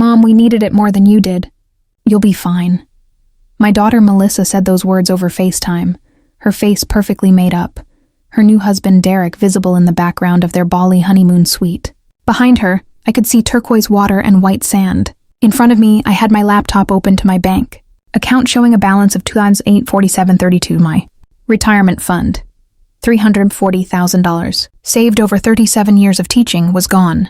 "Mom, we needed it more than you did. You'll be fine." My daughter Melissa said those words over FaceTime, her face perfectly made up, her new husband Derek visible in the background of their Bali honeymoon suite. Behind her, I could see turquoise water and white sand. In front of me, I had my laptop open to my bank account showing a balance of $2,847.32. My retirement fund, $340,000, saved over 37 years of teaching, was gone.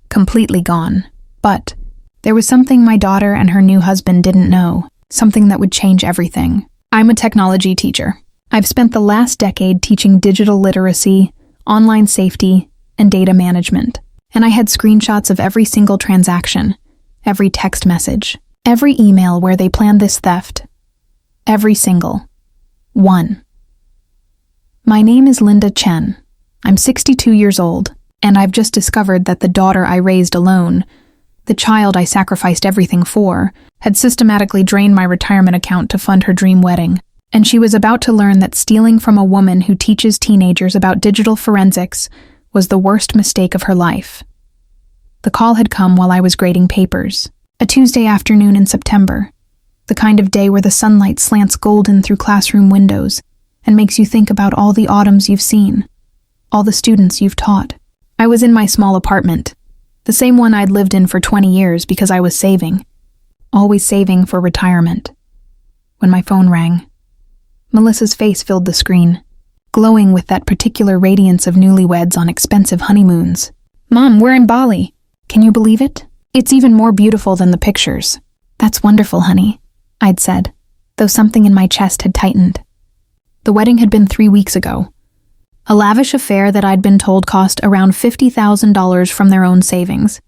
Completely gone. But there was something my daughter and her new husband didn't know, something that would change everything. I'm a technology teacher. I've spent the last decade teaching digital literacy, online safety, and data management. And I had screenshots of every single transaction, every text message, every email where they planned this theft. Every single one. My name is Linda Chen. I'm 62 years old, and I've just discovered that the daughter I raised alone, the child I sacrificed everything for, had systematically drained my retirement account to fund her dream wedding. And she was about to learn that stealing from a woman who teaches teenagers about digital forensics was the worst mistake of her life. The call had come while I was grading papers, a Tuesday afternoon in September, the kind of day where the sunlight slants golden through classroom windows and makes you think about all the autumns you've seen, all the students you've taught. I was in my small apartment, the same one I'd lived in for 20 years because I was saving, always saving for retirement. When my phone rang, Melissa's face filled the screen, glowing with that particular radiance of newlyweds on expensive honeymoons. "Mom, we're in Bali. Can you believe it? It's even more beautiful than the pictures." "That's wonderful, honey," I'd said, though something in my chest had tightened. The wedding had been 3 weeks ago. A lavish affair that I'd been told cost around $50,000 from their own savings.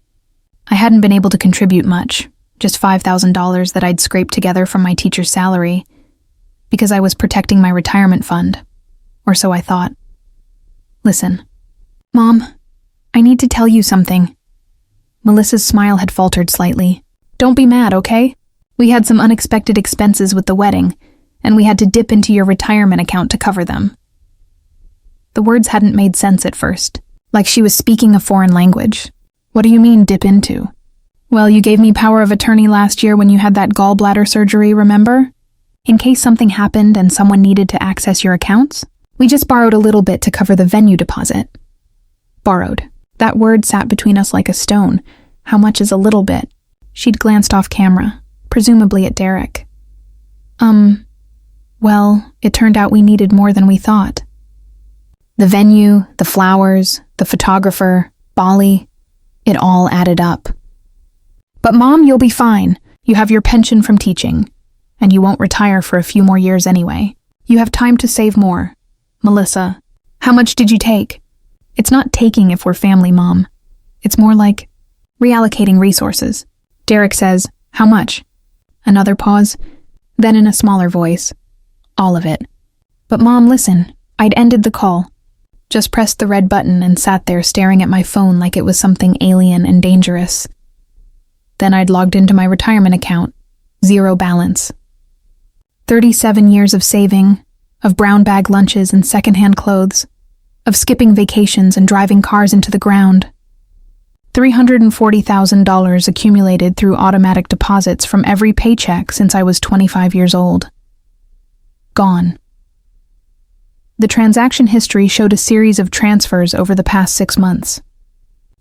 I hadn't been able to contribute much, just $5,000 that I'd scraped together from my teacher's salary, because I was protecting my retirement fund, or so I thought. "Listen, Mom, I need to tell you something." Melissa's smile had faltered slightly. "Don't be mad, okay? We had some unexpected expenses with the wedding, and we had to dip into your retirement account to cover them." The words hadn't made sense at first, like she was speaking a foreign language. "What do you mean, dip into?" "Well, you gave me power of attorney last year when you had that gallbladder surgery, remember? In case something happened and someone needed to access your accounts, we just borrowed a little bit to cover the venue deposit." Borrowed. That word sat between us like a stone. How much is a little bit? She'd glanced off camera, presumably at Derek. Well, it turned out we needed more than we thought. The venue, the flowers, the photographer, Bali, it all added up. "But Mom, you'll be fine. You have your pension from teaching, and you won't retire for a few more years anyway. You have time to save more." "Melissa, how much did you take?" "It's not taking if we're family, Mom. It's more like reallocating resources." Derek says, "How much?" Another pause, then in a smaller voice, "All of it." "But Mom, listen, I'd ended the call. Just pressed the red button and sat there staring at my phone like it was something alien and dangerous. Then I'd logged into my retirement account. 0 balance. 37 years of saving, of brown bag lunches and secondhand clothes, of skipping vacations and driving cars into the ground. $340,000 accumulated through automatic deposits from every paycheck since I was 25 years old. Gone. The transaction history showed a series of transfers over the past 6 months.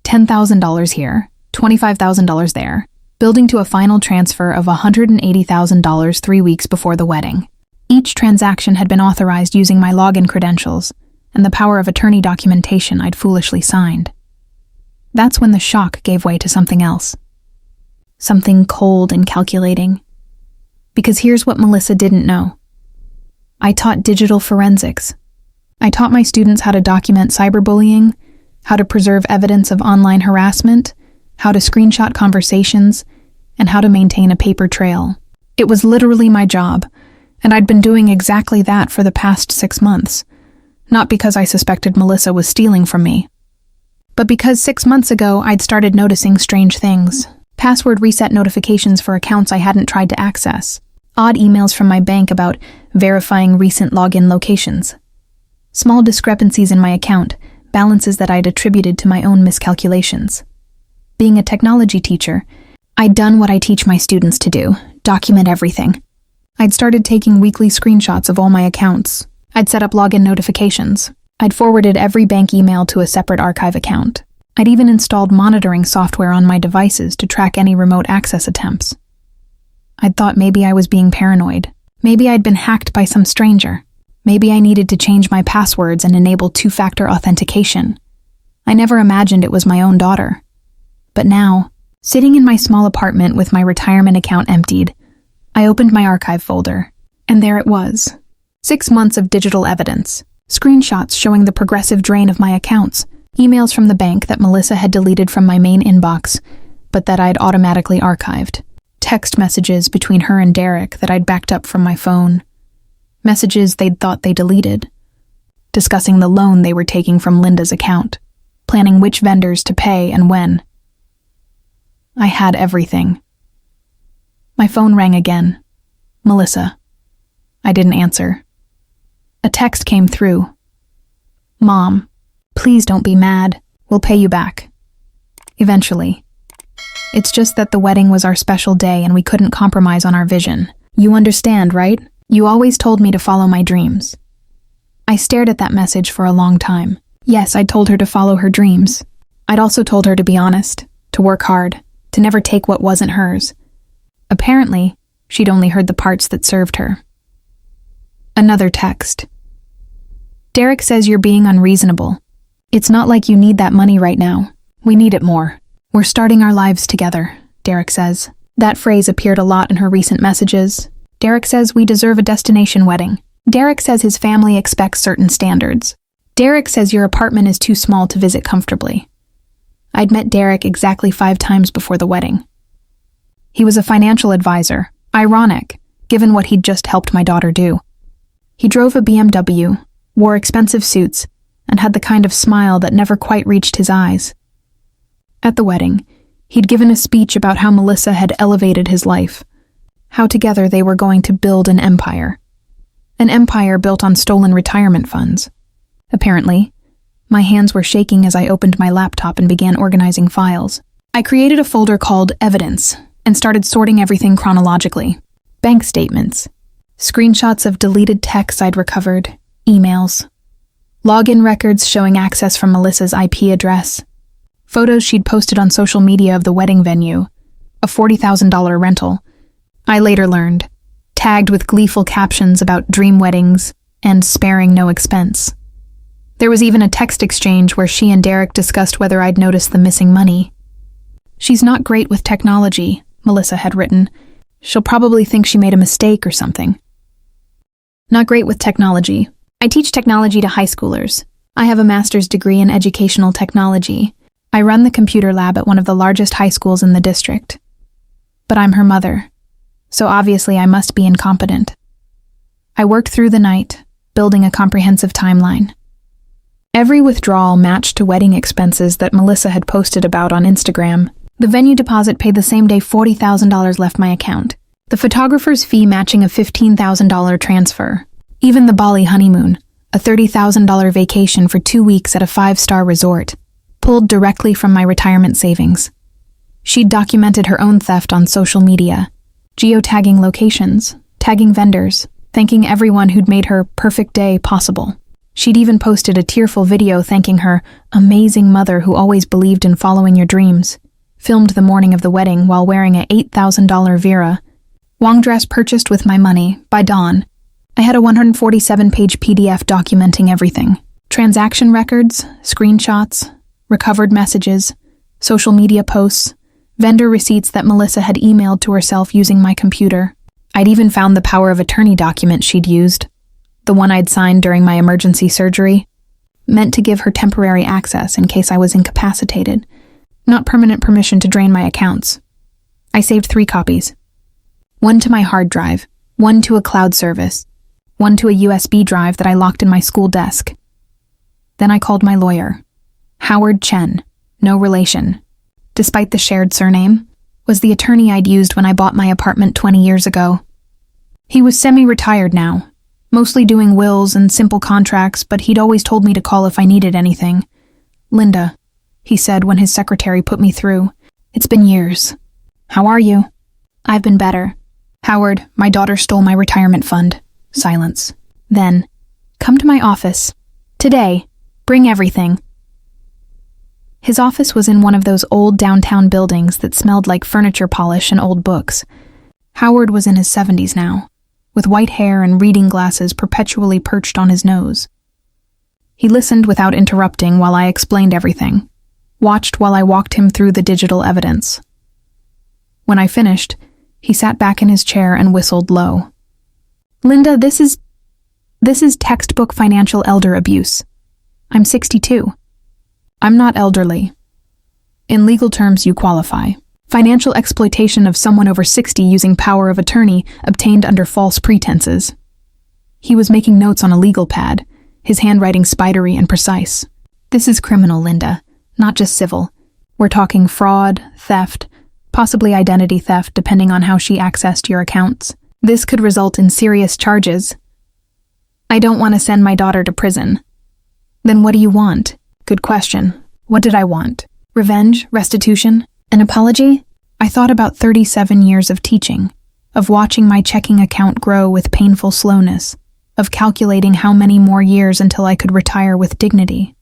$10,000 here, $25,000 there, building to a final transfer of $180,000 3 weeks before the wedding. Each transaction had been authorized using my login credentials and the power of attorney documentation I'd foolishly signed. That's when the shock gave way to something else. Something cold and calculating. Because here's what Melissa didn't know. I taught digital forensics. I taught my students how to document cyberbullying, how to preserve evidence of online harassment, how to screenshot conversations, and how to maintain a paper trail. It was literally my job, and I'd been doing exactly that for the past 6 months. Not because I suspected Melissa was stealing from me, but because 6 months ago I'd started noticing strange things. Password reset notifications for accounts I hadn't tried to access. Odd emails from my bank about verifying recent login locations. Small discrepancies in my account, balances that I'd attributed to my own miscalculations. Being a technology teacher, I'd done what I teach my students to do, document everything. I'd started taking weekly screenshots of all my accounts. I'd set up login notifications. I'd forwarded every bank email to a separate archive account. I'd even installed monitoring software on my devices to track any remote access attempts. I'd thought maybe I was being paranoid. Maybe I'd been hacked by some stranger. Maybe I needed to change my passwords and enable two-factor authentication. I never imagined it was my own daughter. But now, sitting in my small apartment with my retirement account emptied, I opened my archive folder, and there it was. 6 months of digital evidence, screenshots showing the progressive drain of my accounts, emails from the bank that Melissa had deleted from my main inbox, but that I'd automatically archived, text messages between her and Derek that I'd backed up from my phone, messages they'd thought they deleted, discussing the loan they were taking from Linda's account, planning which vendors to pay and when. I had everything. My phone rang again. Melissa. I didn't answer. A text came through. Mom, please don't be mad. We'll pay you back. Eventually. It's just that the wedding was our special day and we couldn't compromise on our vision. You understand, right? You always told me to follow my dreams. I stared at that message for a long time. Yes, I'd told her to follow her dreams. I'd also told her to be honest, to work hard, to never take what wasn't hers. Apparently, she'd only heard the parts that served her. Another text. Derek says you're being unreasonable. It's not like you need that money right now. We need it more. We're starting our lives together, Derek says. That phrase appeared a lot in her recent messages. Derek says we deserve a destination wedding. Derek says his family expects certain standards. Derek says your apartment is too small to visit comfortably. I'd met Derek exactly 5 times before the wedding. He was a financial advisor. Ironic, given what he'd just helped my daughter do. He drove a BMW, wore expensive suits, and had the kind of smile that never quite reached his eyes. At the wedding, he'd given a speech about how Melissa had elevated his life, how together they were going to build an empire built on stolen retirement funds. Apparently, my hands were shaking as I opened my laptop and began organizing files. I created a folder called Evidence and started sorting everything chronologically. Bank statements, screenshots of deleted texts I'd recovered, emails, login records showing access from Melissa's IP address, photos she'd posted on social media of the wedding venue, a $40,000 rental. I later learned, tagged with gleeful captions about dream weddings and sparing no expense. There was even a text exchange where she and Derek discussed whether I'd noticed the missing money. She's not great with technology, Melissa had written. She'll probably think she made a mistake or something. Not great with technology. I teach technology to high schoolers. I have a master's degree in educational technology. I run the computer lab at one of the largest high schools in the district. But I'm her mother, so obviously I must be incompetent. I worked through the night, building a comprehensive timeline. Every withdrawal matched to wedding expenses that Melissa had posted about on Instagram. The venue deposit paid the same day $40,000 left my account. The photographer's fee matching a $15,000 transfer. Even the Bali honeymoon, a $30,000 vacation for 2 weeks at a 5-star resort, pulled directly from my retirement savings. She'd documented her own theft on social media, geotagging locations, tagging vendors, thanking everyone who'd made her perfect day possible. She'd even posted a tearful video thanking her amazing mother who always believed in following your dreams, filmed the morning of the wedding while wearing a $8,000 Vera Wong dress purchased with my money by Dawn. I had a 147-page PDF documenting everything. Transaction records, screenshots, recovered messages, social media posts, vendor receipts that Melissa had emailed to herself using my computer. I'd even found the power of attorney document she'd used, the one I'd signed during my emergency surgery, meant to give her temporary access in case I was incapacitated, not permanent permission to drain my accounts. I saved 3 copies. 1 to my hard drive, 1 to a cloud service, 1 to a USB drive that I locked in my school desk. Then I called my lawyer. Howard Chen, no relation, despite the shared surname, was the attorney I'd used when I bought my apartment 20 years ago. He was semi-retired now, mostly doing wills and simple contracts, but he'd always told me to call if I needed anything. Linda, he said when his secretary put me through. It's been years. How are you? I've been better. Howard, my daughter stole my retirement fund. Silence. Then, come to my office. Today. Bring everything. His office was in one of those old downtown buildings that smelled like furniture polish and old books. Howard was in his 70s now, with white hair and reading glasses perpetually perched on his nose. He listened without interrupting while I explained everything, watched while I walked him through the digital evidence. When I finished, he sat back in his chair and whistled low. Linda, this is textbook financial elder abuse. I'm 62. I'm not elderly. In legal terms, you qualify. Financial exploitation of someone over 60 using power of attorney obtained under false pretenses. He was making notes on a legal pad, his handwriting spidery and precise. This is criminal, Linda, not just civil. We're talking fraud, theft, possibly identity theft depending on how she accessed your accounts. This could result in serious charges. I don't want to send my daughter to prison. Then what do you want? Good question. What did I want? Revenge? Restitution? An apology? I thought about 37 years of teaching, of watching my checking account grow with painful slowness, of calculating how many more years until I could retire with dignity.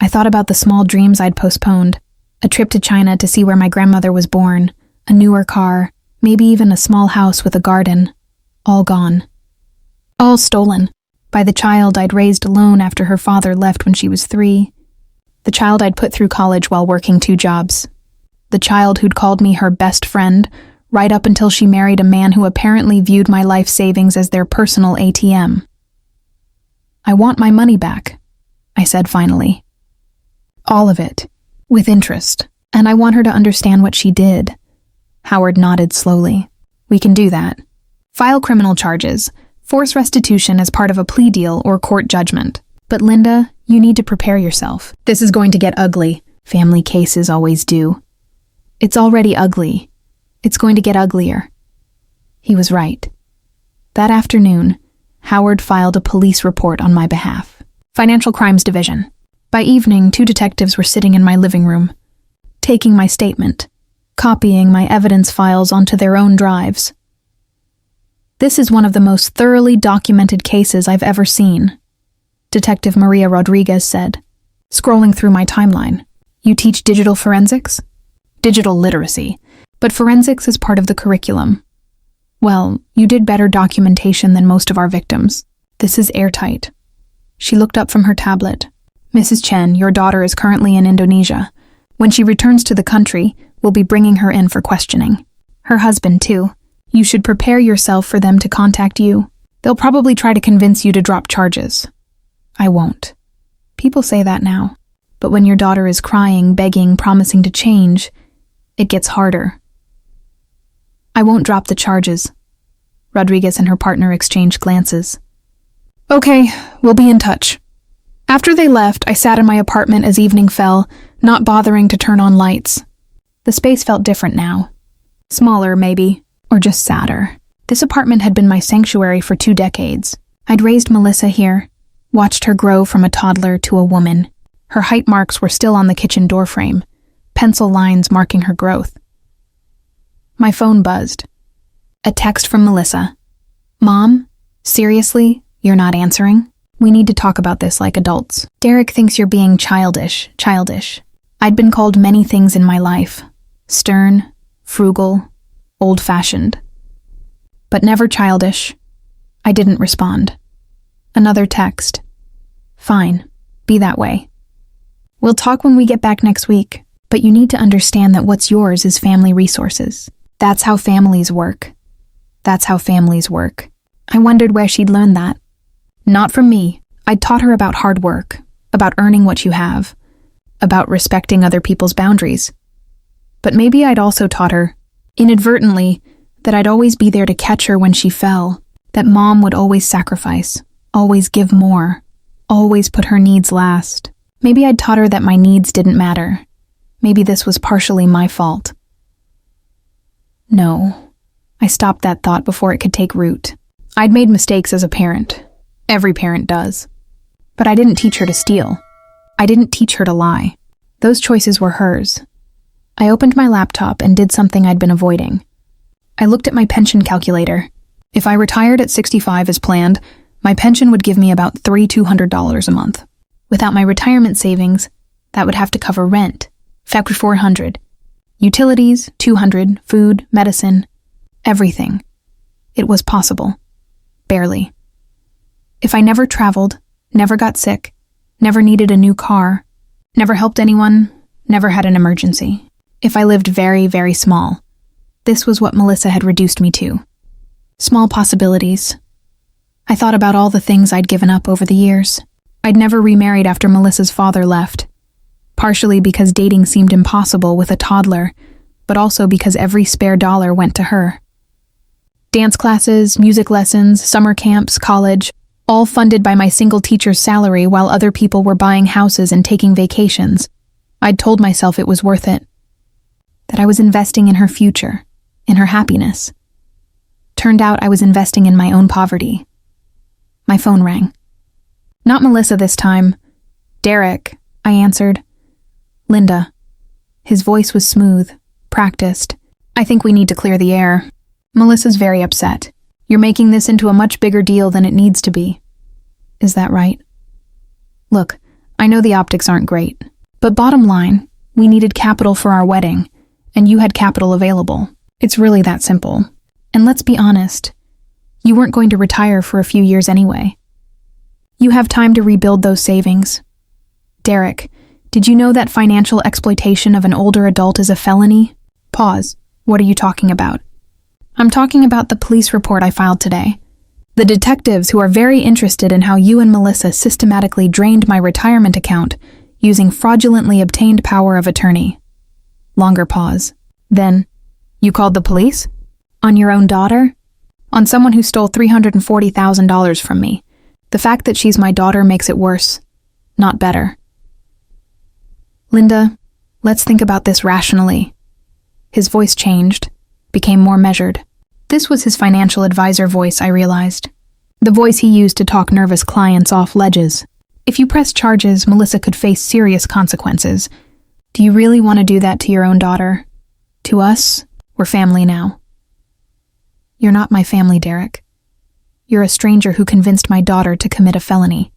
I thought about the small dreams I'd postponed, a trip to China to see where my grandmother was born, a newer car, maybe even a small house with a garden. All gone. All stolen. By the child I'd raised alone after her father left when she was 3. The child I'd put through college while working 2 jobs. The child who'd called me her best friend, right up until she married a man who apparently viewed my life savings as their personal ATM. I want my money back, I said finally. All of it, with interest, and I want her to understand what she did. Howard nodded slowly. We can do that. File criminal charges. Force restitution as part of a plea deal or court judgment. But Linda, you need to prepare yourself. This is going to get ugly. Family cases always do. It's already ugly. It's going to get uglier. He was right. That afternoon, Howard filed a police report on my behalf. Financial Crimes Division. By evening, 2 detectives were sitting in my living room, taking my statement, copying my evidence files onto their own drives. This is one of the most thoroughly documented cases I've ever seen, Detective Maria Rodriguez said, scrolling through my timeline. You teach digital forensics? Digital literacy, but forensics is part of the curriculum. Well, you did better documentation than most of our victims. This is airtight. She looked up from her tablet. Mrs. Chen, your daughter is currently in Indonesia. When she returns to the country, we'll be bringing her in for questioning. Her husband, too. You should prepare yourself for them to contact you. They'll probably try to convince you to drop charges. I won't. People say that now. But when your daughter is crying, begging, promising to change, it gets harder. I won't drop the charges. Rodriguez and her partner exchanged glances. Okay, we'll be in touch. After they left, I sat in my apartment as evening fell, not bothering to turn on lights. The space felt different now. Smaller, maybe. Or just sadder. This apartment had been my sanctuary for 2 decades. I'd raised Melissa here, watched her grow from a toddler to a woman. Her height marks were still on the kitchen doorframe, pencil lines marking her growth. My phone buzzed. A text from Melissa. Mom, seriously, you're not answering? We need to talk about this like adults. Derek thinks you're being childish. I'd been called many things in my life. Stern, frugal, old-fashioned. But never childish. I didn't respond. Another text. Fine, be that way. We'll talk when we get back next week, but you need to understand that what's yours is family resources. That's how families work. I wondered where she'd learned that. Not from me. I'd taught her about hard work, about earning what you have, about respecting other people's boundaries. But maybe I'd also taught her, inadvertently, that I'd always be there to catch her when she fell, that Mom would always sacrifice, always give more, always put her needs last. Maybe I'd taught her that my needs didn't matter. Maybe this was partially my fault. No, I stopped that thought before it could take root. I'd made mistakes as a parent. Every parent does. But I didn't teach her to steal. I didn't teach her to lie. Those choices were hers. I opened my laptop and did something I'd been avoiding. I looked at my pension calculator. If I retired at 65 as planned, my pension would give me about $3,200 a month. Without my retirement savings, that would have to cover rent, factor $400, utilities, $200, food, medicine, everything. It was possible. Barely. If I never traveled, never got sick, never needed a new car, never helped anyone, never had an emergency. If I lived very, very small, this was what Melissa had reduced me to. Small possibilities. I thought about all the things I'd given up over the years. I'd never remarried after Melissa's father left, partially because dating seemed impossible with a toddler, but also because every spare dollar went to her. Dance classes, music lessons, summer camps, college, all funded by my single teacher's salary while other people were buying houses and taking vacations. I'd told myself it was worth it. That I was investing in her future, in her happiness. Turned out I was investing in my own poverty. My phone rang. Not Melissa this time. Derek, I answered. Linda. His voice was smooth, practiced. I think we need to clear the air. Melissa's very upset. You're making this into a much bigger deal than it needs to be. Is that right? Look, I know the optics aren't great, but bottom line, we needed capital for our wedding, and you had capital available. It's really that simple. And let's be honest, you weren't going to retire for a few years anyway. You have time to rebuild those savings. Derek, did you know that financial exploitation of an older adult is a felony? Pause. What are you talking about? I'm talking about the police report I filed today. The detectives who are very interested in how you and Melissa systematically drained my retirement account using fraudulently obtained power of attorney. Longer pause. Then, you called the police? On your own daughter? On someone who stole $340,000 from me. The fact that she's my daughter makes it worse, not better. Linda, let's think about this rationally. His voice changed, became more measured. This was his financial advisor voice, I realized. The voice he used to talk nervous clients off ledges. If you press charges, Melissa could face serious consequences. Do you really want to do that to your own daughter? To us, we're family now. You're not my family, Derek. You're a stranger who convinced my daughter to commit a felony.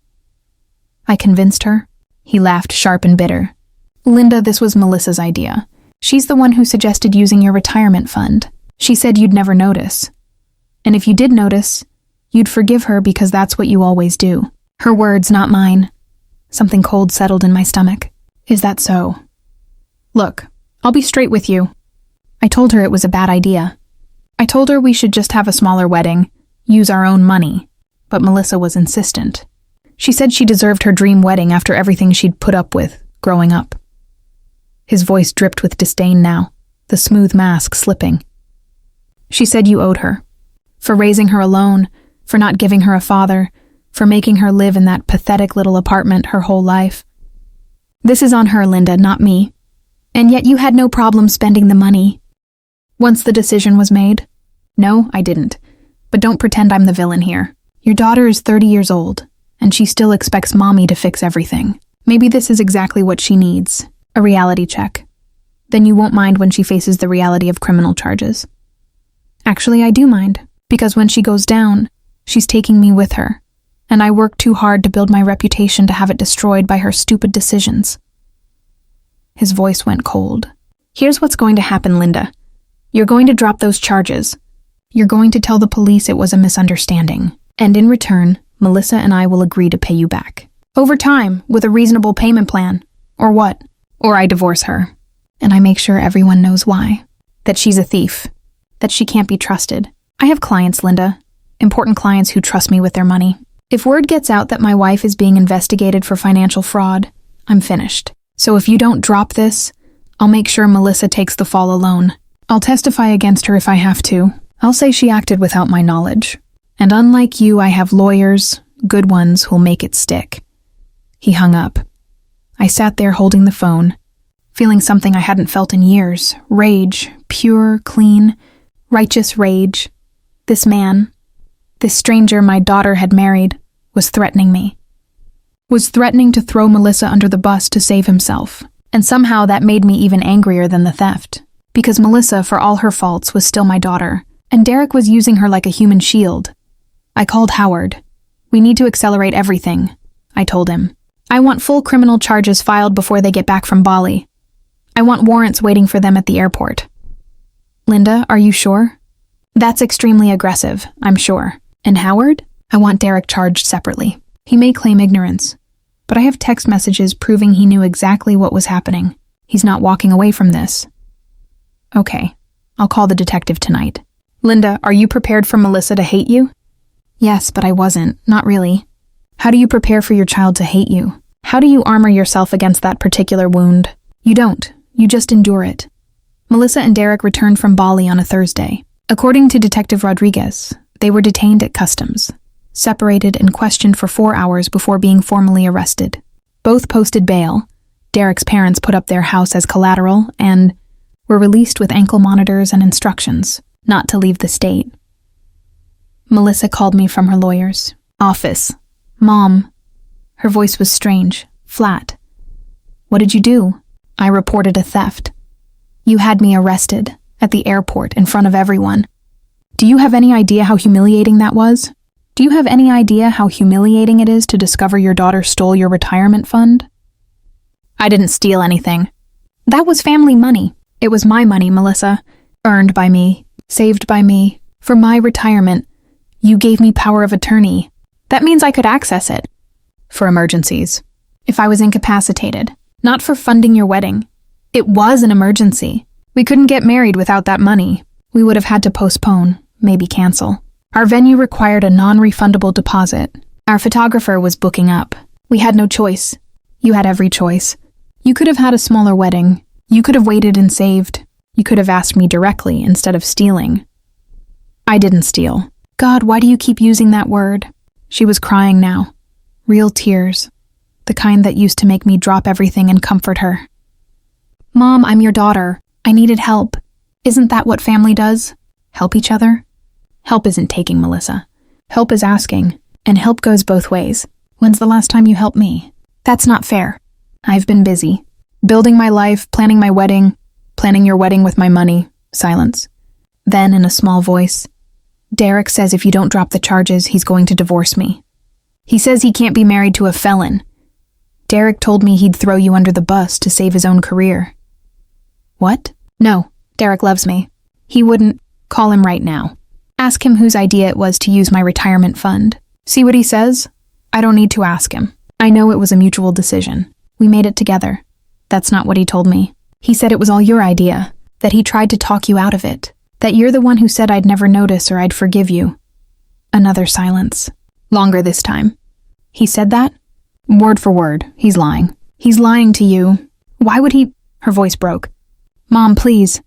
I convinced her? He laughed, sharp and bitter. Linda, this was Melissa's idea. She's the one who suggested using your retirement fund. She said you'd never notice. And if you did notice, you'd forgive her because that's what you always do. Her words, not mine. Something cold settled in my stomach. Is that so? Look, I'll be straight with you. I told her it was a bad idea. I told her we should just have a smaller wedding, use our own money. But Melissa was insistent. She said she deserved her dream wedding after everything she'd put up with growing up. His voice dripped with disdain now, the smooth mask slipping. She said you owed her. For raising her alone, for not giving her a father, for making her live in that pathetic little apartment her whole life. This is on her, Linda, not me. And yet you had no problem spending the money. Once the decision was made? No, I didn't. But don't pretend I'm the villain here. Your daughter is 30 years old, and she still expects mommy to fix everything. Maybe this is exactly what she needs. A reality check. Then you won't mind when she faces the reality of criminal charges. Actually, I do mind, because when she goes down, she's taking me with her, and I worked too hard to build my reputation to have it destroyed by her stupid decisions. His voice went cold. Here's what's going to happen, Linda. You're going to drop those charges. You're going to tell the police it was a misunderstanding, and in return, Melissa and I will agree to pay you back. Over time, with a reasonable payment plan. Or what? Or I divorce her. And I make sure everyone knows why. That she's a thief. That she can't be trusted. I have clients, Linda. Important clients who trust me with their money. If word gets out that my wife is being investigated for financial fraud, I'm finished. So if you don't drop this, I'll make sure Melissa takes the fall alone. I'll testify against her if I have to. I'll say she acted without my knowledge. And unlike you, I have lawyers, good ones, who'll make it stick. He hung up. I sat there holding the phone, feeling something I hadn't felt in years. Rage, pure, clean, righteous rage. This man, this stranger my daughter had married, was threatening me. Was threatening to throw Melissa under the bus to save himself. And somehow that made me even angrier than the theft. Because Melissa, for all her faults, was still my daughter, and Derek was using her like a human shield. I called Howard. We need to accelerate everything, I told him. I want full criminal charges filed before they get back from Bali. I want warrants waiting for them at the airport. Linda, are you sure? That's extremely aggressive, I'm sure. And Howard? I want Derek charged separately. He may claim ignorance, but I have text messages proving he knew exactly what was happening. He's not walking away from this. Okay, I'll call the detective tonight. Linda, are you prepared for Melissa to hate you? Yes, but I wasn't. Not really. How do you prepare for your child to hate you? How do you armor yourself against that particular wound? You don't. You just endure it. Melissa and Derek returned from Bali on a Thursday. According to Detective Rodriguez, they were detained at customs, separated and questioned for 4 hours before being formally arrested. Both posted bail. Derek's parents put up their house as collateral and were released with ankle monitors and instructions not to leave the state. Melissa called me from her lawyer's office. Mom. Her voice was strange, flat. What did you do? I reported a theft. You had me arrested at the airport in front of everyone. Do you have any idea how humiliating that was? Do you have any idea how humiliating it is to discover your daughter stole your retirement fund? I didn't steal anything. That was family money. It was my money, Melissa. Earned by me, saved by me. For my retirement, you gave me power of attorney. That means I could access it. For emergencies. If I was incapacitated. Not for funding your wedding. It was an emergency. We couldn't get married without that money. We would have had to postpone, maybe cancel. Our venue required a non-refundable deposit. Our photographer was booking up. We had no choice. You had every choice. You could have had a smaller wedding. You could have waited and saved. You could have asked me directly instead of stealing. I didn't steal. God, why do you keep using that word? She was crying now. Real tears. The kind that used to make me drop everything and comfort her. Mom, I'm your daughter. I needed help. Isn't that what family does? Help each other? Help isn't taking, Melissa. Help is asking, and help goes both ways. When's the last time you helped me? That's not fair. I've been busy. Building my life, planning my wedding, planning your wedding with my money. Silence. Then, in a small voice, Derek says if you don't drop the charges, he's going to divorce me. He says he can't be married to a felon. Derek told me he'd throw you under the bus to save his own career. What? No, Derek loves me. He wouldn't. Call him right now. Ask him whose idea it was to use my retirement fund. See what he says? I don't need to ask him. I know it was a mutual decision. We made it together. That's not what he told me. He said it was all your idea, that he tried to talk you out of it, that you're the one who said I'd never notice or I'd forgive you. Another silence. Longer this time. He said that? Word for word. He's lying. He's lying to you. Why would he? Her voice broke. Mom, please.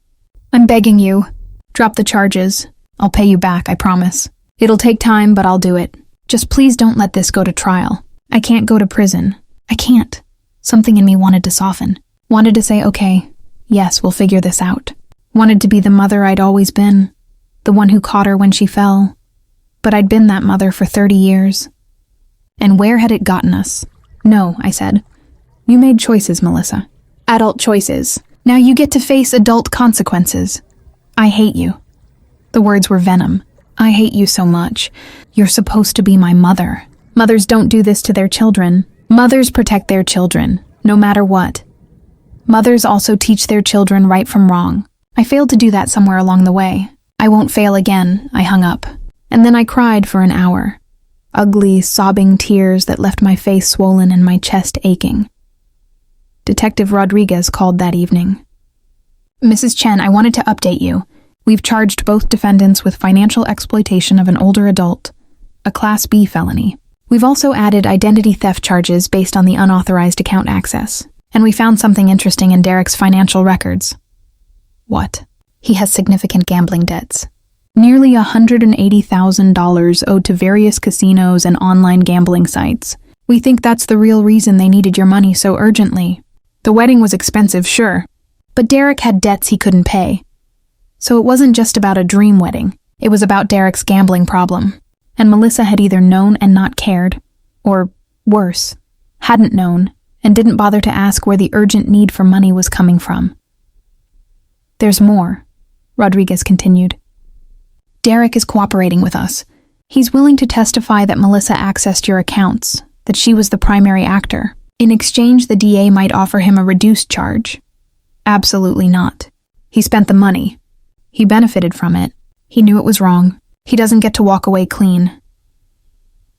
I'm begging you. Drop the charges. I'll pay you back, I promise. It'll take time, but I'll do it. Just please don't let this go to trial. I can't go to prison. I can't. Something in me wanted to soften. Wanted to say, okay, yes, we'll figure this out. Wanted to be the mother I'd always been. The one who caught her when she fell. But I'd been that mother for 30 years. And where had it gotten us? No, I said. You made choices, Melissa. Adult choices. Now you get to face adult consequences. I hate you. The words were venom. I hate you so much. You're supposed to be my mother. Mothers don't do this to their children. Mothers protect their children, no matter what. Mothers also teach their children right from wrong. I failed to do that somewhere along the way. I won't fail again, I hung up. And then I cried for an hour. Ugly, sobbing tears that left my face swollen and my chest aching. Detective Rodriguez called that evening. Mrs. Chen, I wanted to update you. We've charged both defendants with financial exploitation of an older adult, a Class B felony. We've also added identity theft charges based on the unauthorized account access. And we found something interesting in Derek's financial records. What? He has significant gambling debts. Nearly $180,000 owed to various casinos and online gambling sites. We think that's the real reason they needed your money so urgently. The wedding was expensive, sure, but Derek had debts he couldn't pay. So it wasn't just about a dream wedding. It was about Derek's gambling problem. And Melissa had either known and not cared, or, worse, hadn't known and didn't bother to ask where the urgent need for money was coming from. "There's more," Rodriguez continued. "Derek is cooperating with us. He's willing to testify that Melissa accessed your accounts, that she was the primary actor. In exchange, the DA might offer him a reduced charge." "Absolutely not. He spent the money. He benefited from it. He knew it was wrong. He doesn't get to walk away clean."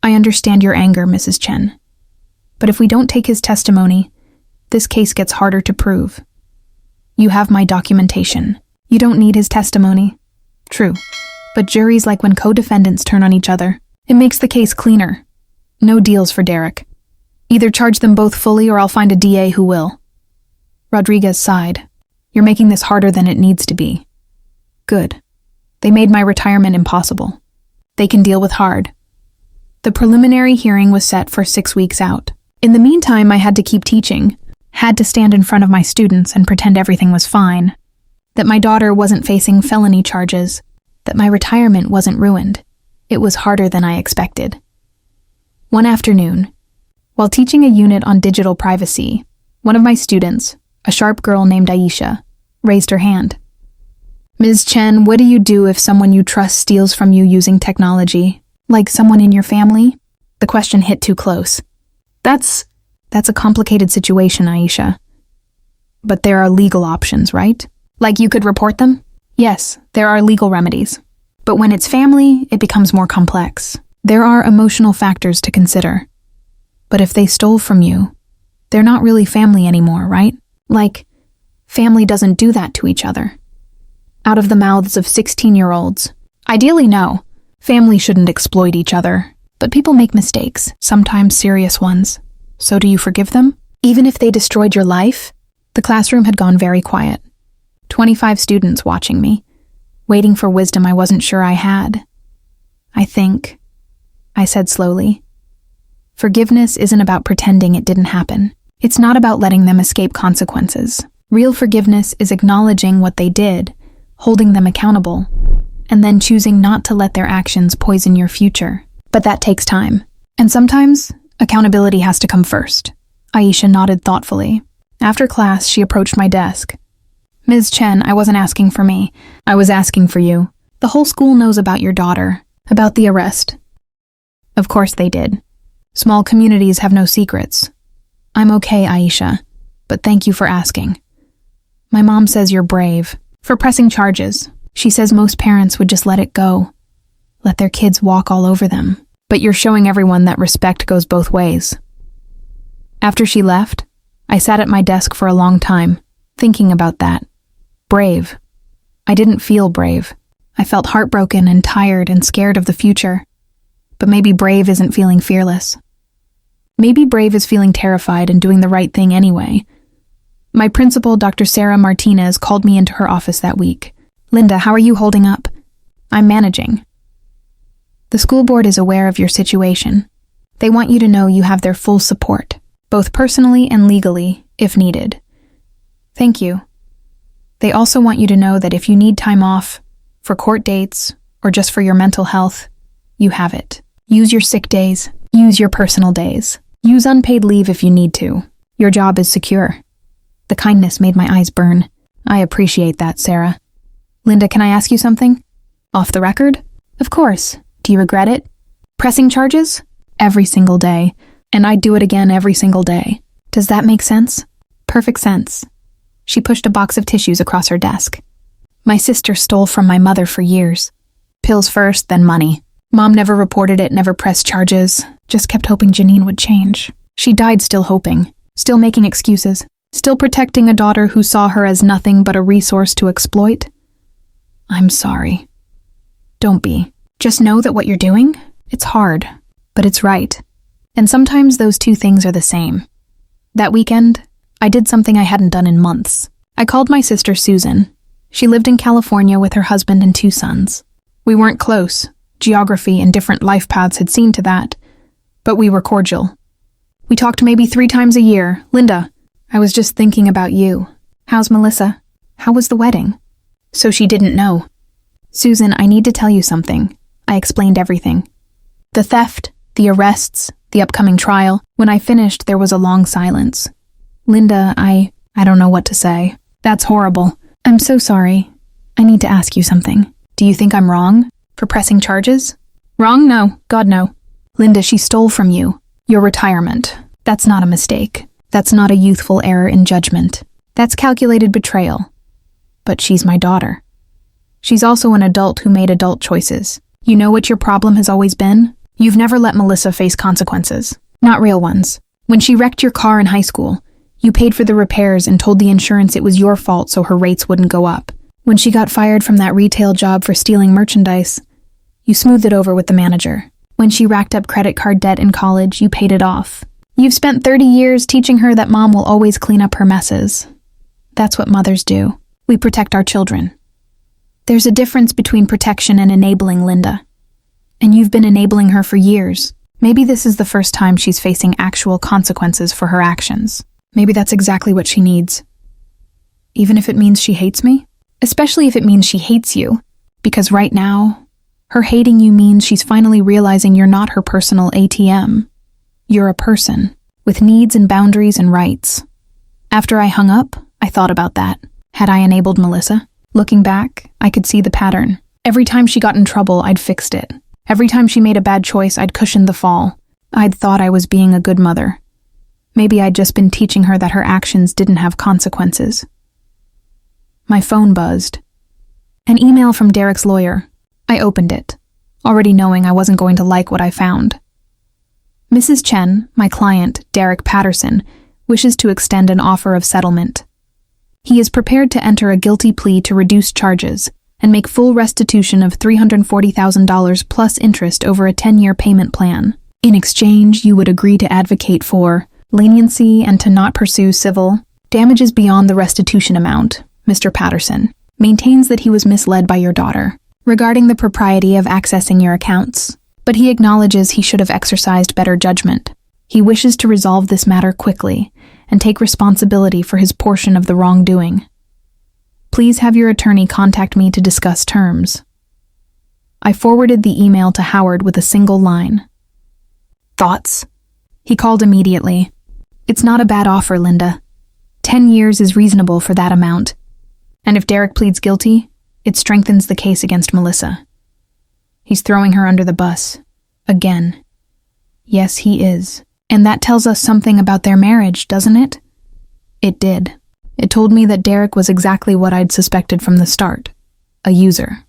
"I understand your anger, Mrs. Chen. But if we don't take his testimony, this case gets harder to prove. You have my documentation. You don't need his testimony." "True. But juries like when co-defendants turn on each other. It makes the case cleaner. No deals for Derek. Either charge them both fully or I'll find a DA who will." Rodriguez sighed. "You're making this harder than it needs to be." "Good. They made my retirement impossible. They can deal with hard." The preliminary hearing was set for 6 weeks out. In the meantime, I had to keep teaching, had to stand in front of my students and pretend everything was fine, that my daughter wasn't facing felony charges, that my retirement wasn't ruined. It was harder than I expected. One afternoon, while teaching a unit on digital privacy, one of my students, a sharp girl named Aisha, raised her hand. "Ms. Chen, what do you do if someone you trust steals from you using technology? Like someone in your family?" The question hit too close. That's a complicated situation, Aisha. "But there are legal options, right? Like you could report them?" "Yes, there are legal remedies. But when it's family, it becomes more complex. There are emotional factors to consider. But if they stole from you, they're not really family anymore, right? Like, family doesn't do that to each other." Out of the mouths of 16-year-olds. "Ideally, no. Family shouldn't exploit each other. But people make mistakes, sometimes serious ones. So do you forgive them? Even if they destroyed your life?" The classroom had gone very quiet. 25 students watching me, waiting for wisdom I wasn't sure I had. "I think," I said slowly, "forgiveness isn't about pretending it didn't happen. It's not about letting them escape consequences. Real forgiveness is acknowledging what they did, holding them accountable, and then choosing not to let their actions poison your future. But that takes time. And sometimes, accountability has to come first." Aisha nodded thoughtfully. After class, she approached my desk. "Ms. Chen, I wasn't asking for me. I was asking for you. The whole school knows about your daughter, about the arrest." Of course they did. Small communities have no secrets. "I'm okay, Aisha, but thank you for asking. My mom says you're brave, for pressing charges. She says most parents would just let it go, let their kids walk all over them. But you're showing everyone that respect goes both ways." After she left, I sat at my desk for a long time, thinking about that. Brave. I didn't feel brave. I felt heartbroken and tired and scared of the future. But maybe brave isn't feeling fearless. Maybe brave is feeling terrified and doing the right thing anyway. My principal, Dr. Sarah Martinez, called me into her office that week. "Linda, how are you holding up?" "I'm managing." "The school board is aware of your situation. They want you to know you have their full support, both personally and legally, if needed." "Thank you." "They also want you to know that if you need time off, for court dates, or just for your mental health, you have it. Use your sick days. Use your personal days. Use unpaid leave if you need to. Your job is secure." The kindness made my eyes burn. "I appreciate that, Sarah." "Linda, can I ask you something? Off the record?" "Of course. Do you regret it?" "Pressing charges?" "Every single day. And I'd do it again every single day." "Does that make sense?" "Perfect sense." She pushed a box of tissues across her desk. "My sister stole from my mother for years. Pills first, then money. Mom never reported it, never pressed charges, just kept hoping Janine would change. She died still hoping, still making excuses, still protecting a daughter who saw her as nothing but a resource to exploit. I'm sorry. Don't be. Just know that what you're doing, it's hard, but it's right. And sometimes those two things are the same. That weekend, I did something I hadn't done in months. I called my sister Susan. She lived in California with her husband and 2 sons. We weren't close. Geography and different life paths had seen to that. But we were cordial. We talked maybe 3 times a year. "Linda, I was just thinking about you. How's Melissa? How was the wedding?" So she didn't know. "Susan, I need to tell you something." I explained everything. The theft, the arrests, the upcoming trial. When I finished, there was a long silence. Linda, I don't know what to say. That's horrible. I'm so sorry. I need to ask you something. Do you think I'm wrong for pressing charges? Wrong? No. God, no. Linda, she stole from you. Your retirement. That's not a mistake. That's not a youthful error in judgment. That's calculated betrayal. But she's my daughter. She's also an adult who made adult choices. You know what your problem has always been? You've never let Melissa face consequences. Not real ones. When she wrecked your car in high school, you paid for the repairs and told the insurance it was your fault so her rates wouldn't go up. When she got fired from that retail job for stealing merchandise, you smoothed it over with the manager. When she racked up credit card debt in college, you paid it off. You've spent 30 years teaching her that mom will always clean up her messes. That's what mothers do. We protect our children. There's a difference between protection and enabling, Linda. And you've been enabling her for years. Maybe this is the first time she's facing actual consequences for her actions. Maybe that's exactly what she needs. Even if it means she hates me? Especially if it means she hates you. Because right now, her hating you means she's finally realizing you're not her personal ATM. You're a person, with needs and boundaries and rights. After I hung up, I thought about that. Had I enabled Melissa? Looking back, I could see the pattern. Every time she got in trouble, I'd fixed it. Every time she made a bad choice, I'd cushioned the fall. I'd thought I was being a good mother. Maybe I'd just been teaching her that her actions didn't have consequences. My phone buzzed. An email from Derek's lawyer. I opened it, already knowing I wasn't going to like what I found. Mrs. Chen, my client, Derek Patterson, wishes to extend an offer of settlement. He is prepared to enter a guilty plea to reduce charges and make full restitution of $340,000 plus interest over a 10-year payment plan. In exchange, you would agree to advocate for leniency and to not pursue civil damages beyond the restitution amount. Mr. Patterson maintains that he was misled by your daughter regarding the propriety of accessing your accounts, but he acknowledges he should have exercised better judgment. He wishes to resolve this matter quickly and take responsibility for his portion of the wrongdoing. Please have your attorney contact me to discuss terms. I forwarded the email to Howard with a single line. Thoughts? He called immediately. It's not a bad offer, Linda. 10 years is reasonable for that amount. And if Derek pleads guilty, it strengthens the case against Melissa. He's throwing her under the bus. Again. Yes, he is. And that tells us something about their marriage, doesn't it? It did. It told me that Derek was exactly what I'd suspected from the start. A user.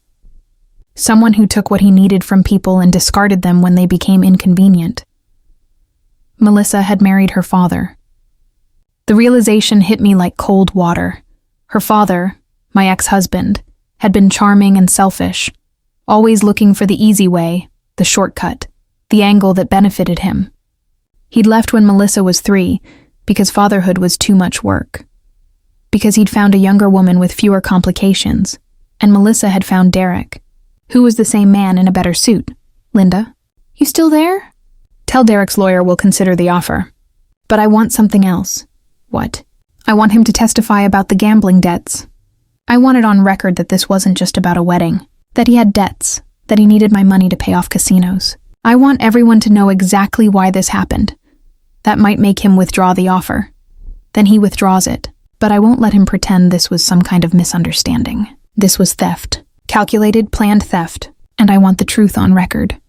Someone who took what he needed from people and discarded them when they became inconvenient. Melissa had married her father. The realization hit me like cold water. Her father, my ex-husband, had been charming and selfish, always looking for the easy way, the shortcut, the angle that benefited him. He'd left when Melissa was 3 because fatherhood was too much work. Because he'd found a younger woman with fewer complications, and Melissa had found Derek, who was the same man in a better suit. Linda, you still there? Tell Derek's lawyer we'll consider the offer. But I want something else. What? I want him to testify about the gambling debts. I want it on record that this wasn't just about a wedding, that he had debts, that he needed my money to pay off casinos. I want everyone to know exactly why this happened. That might make him withdraw the offer. Then he withdraws it, but I won't let him pretend this was some kind of misunderstanding. This was theft. Calculated, planned theft, and I want the truth on record.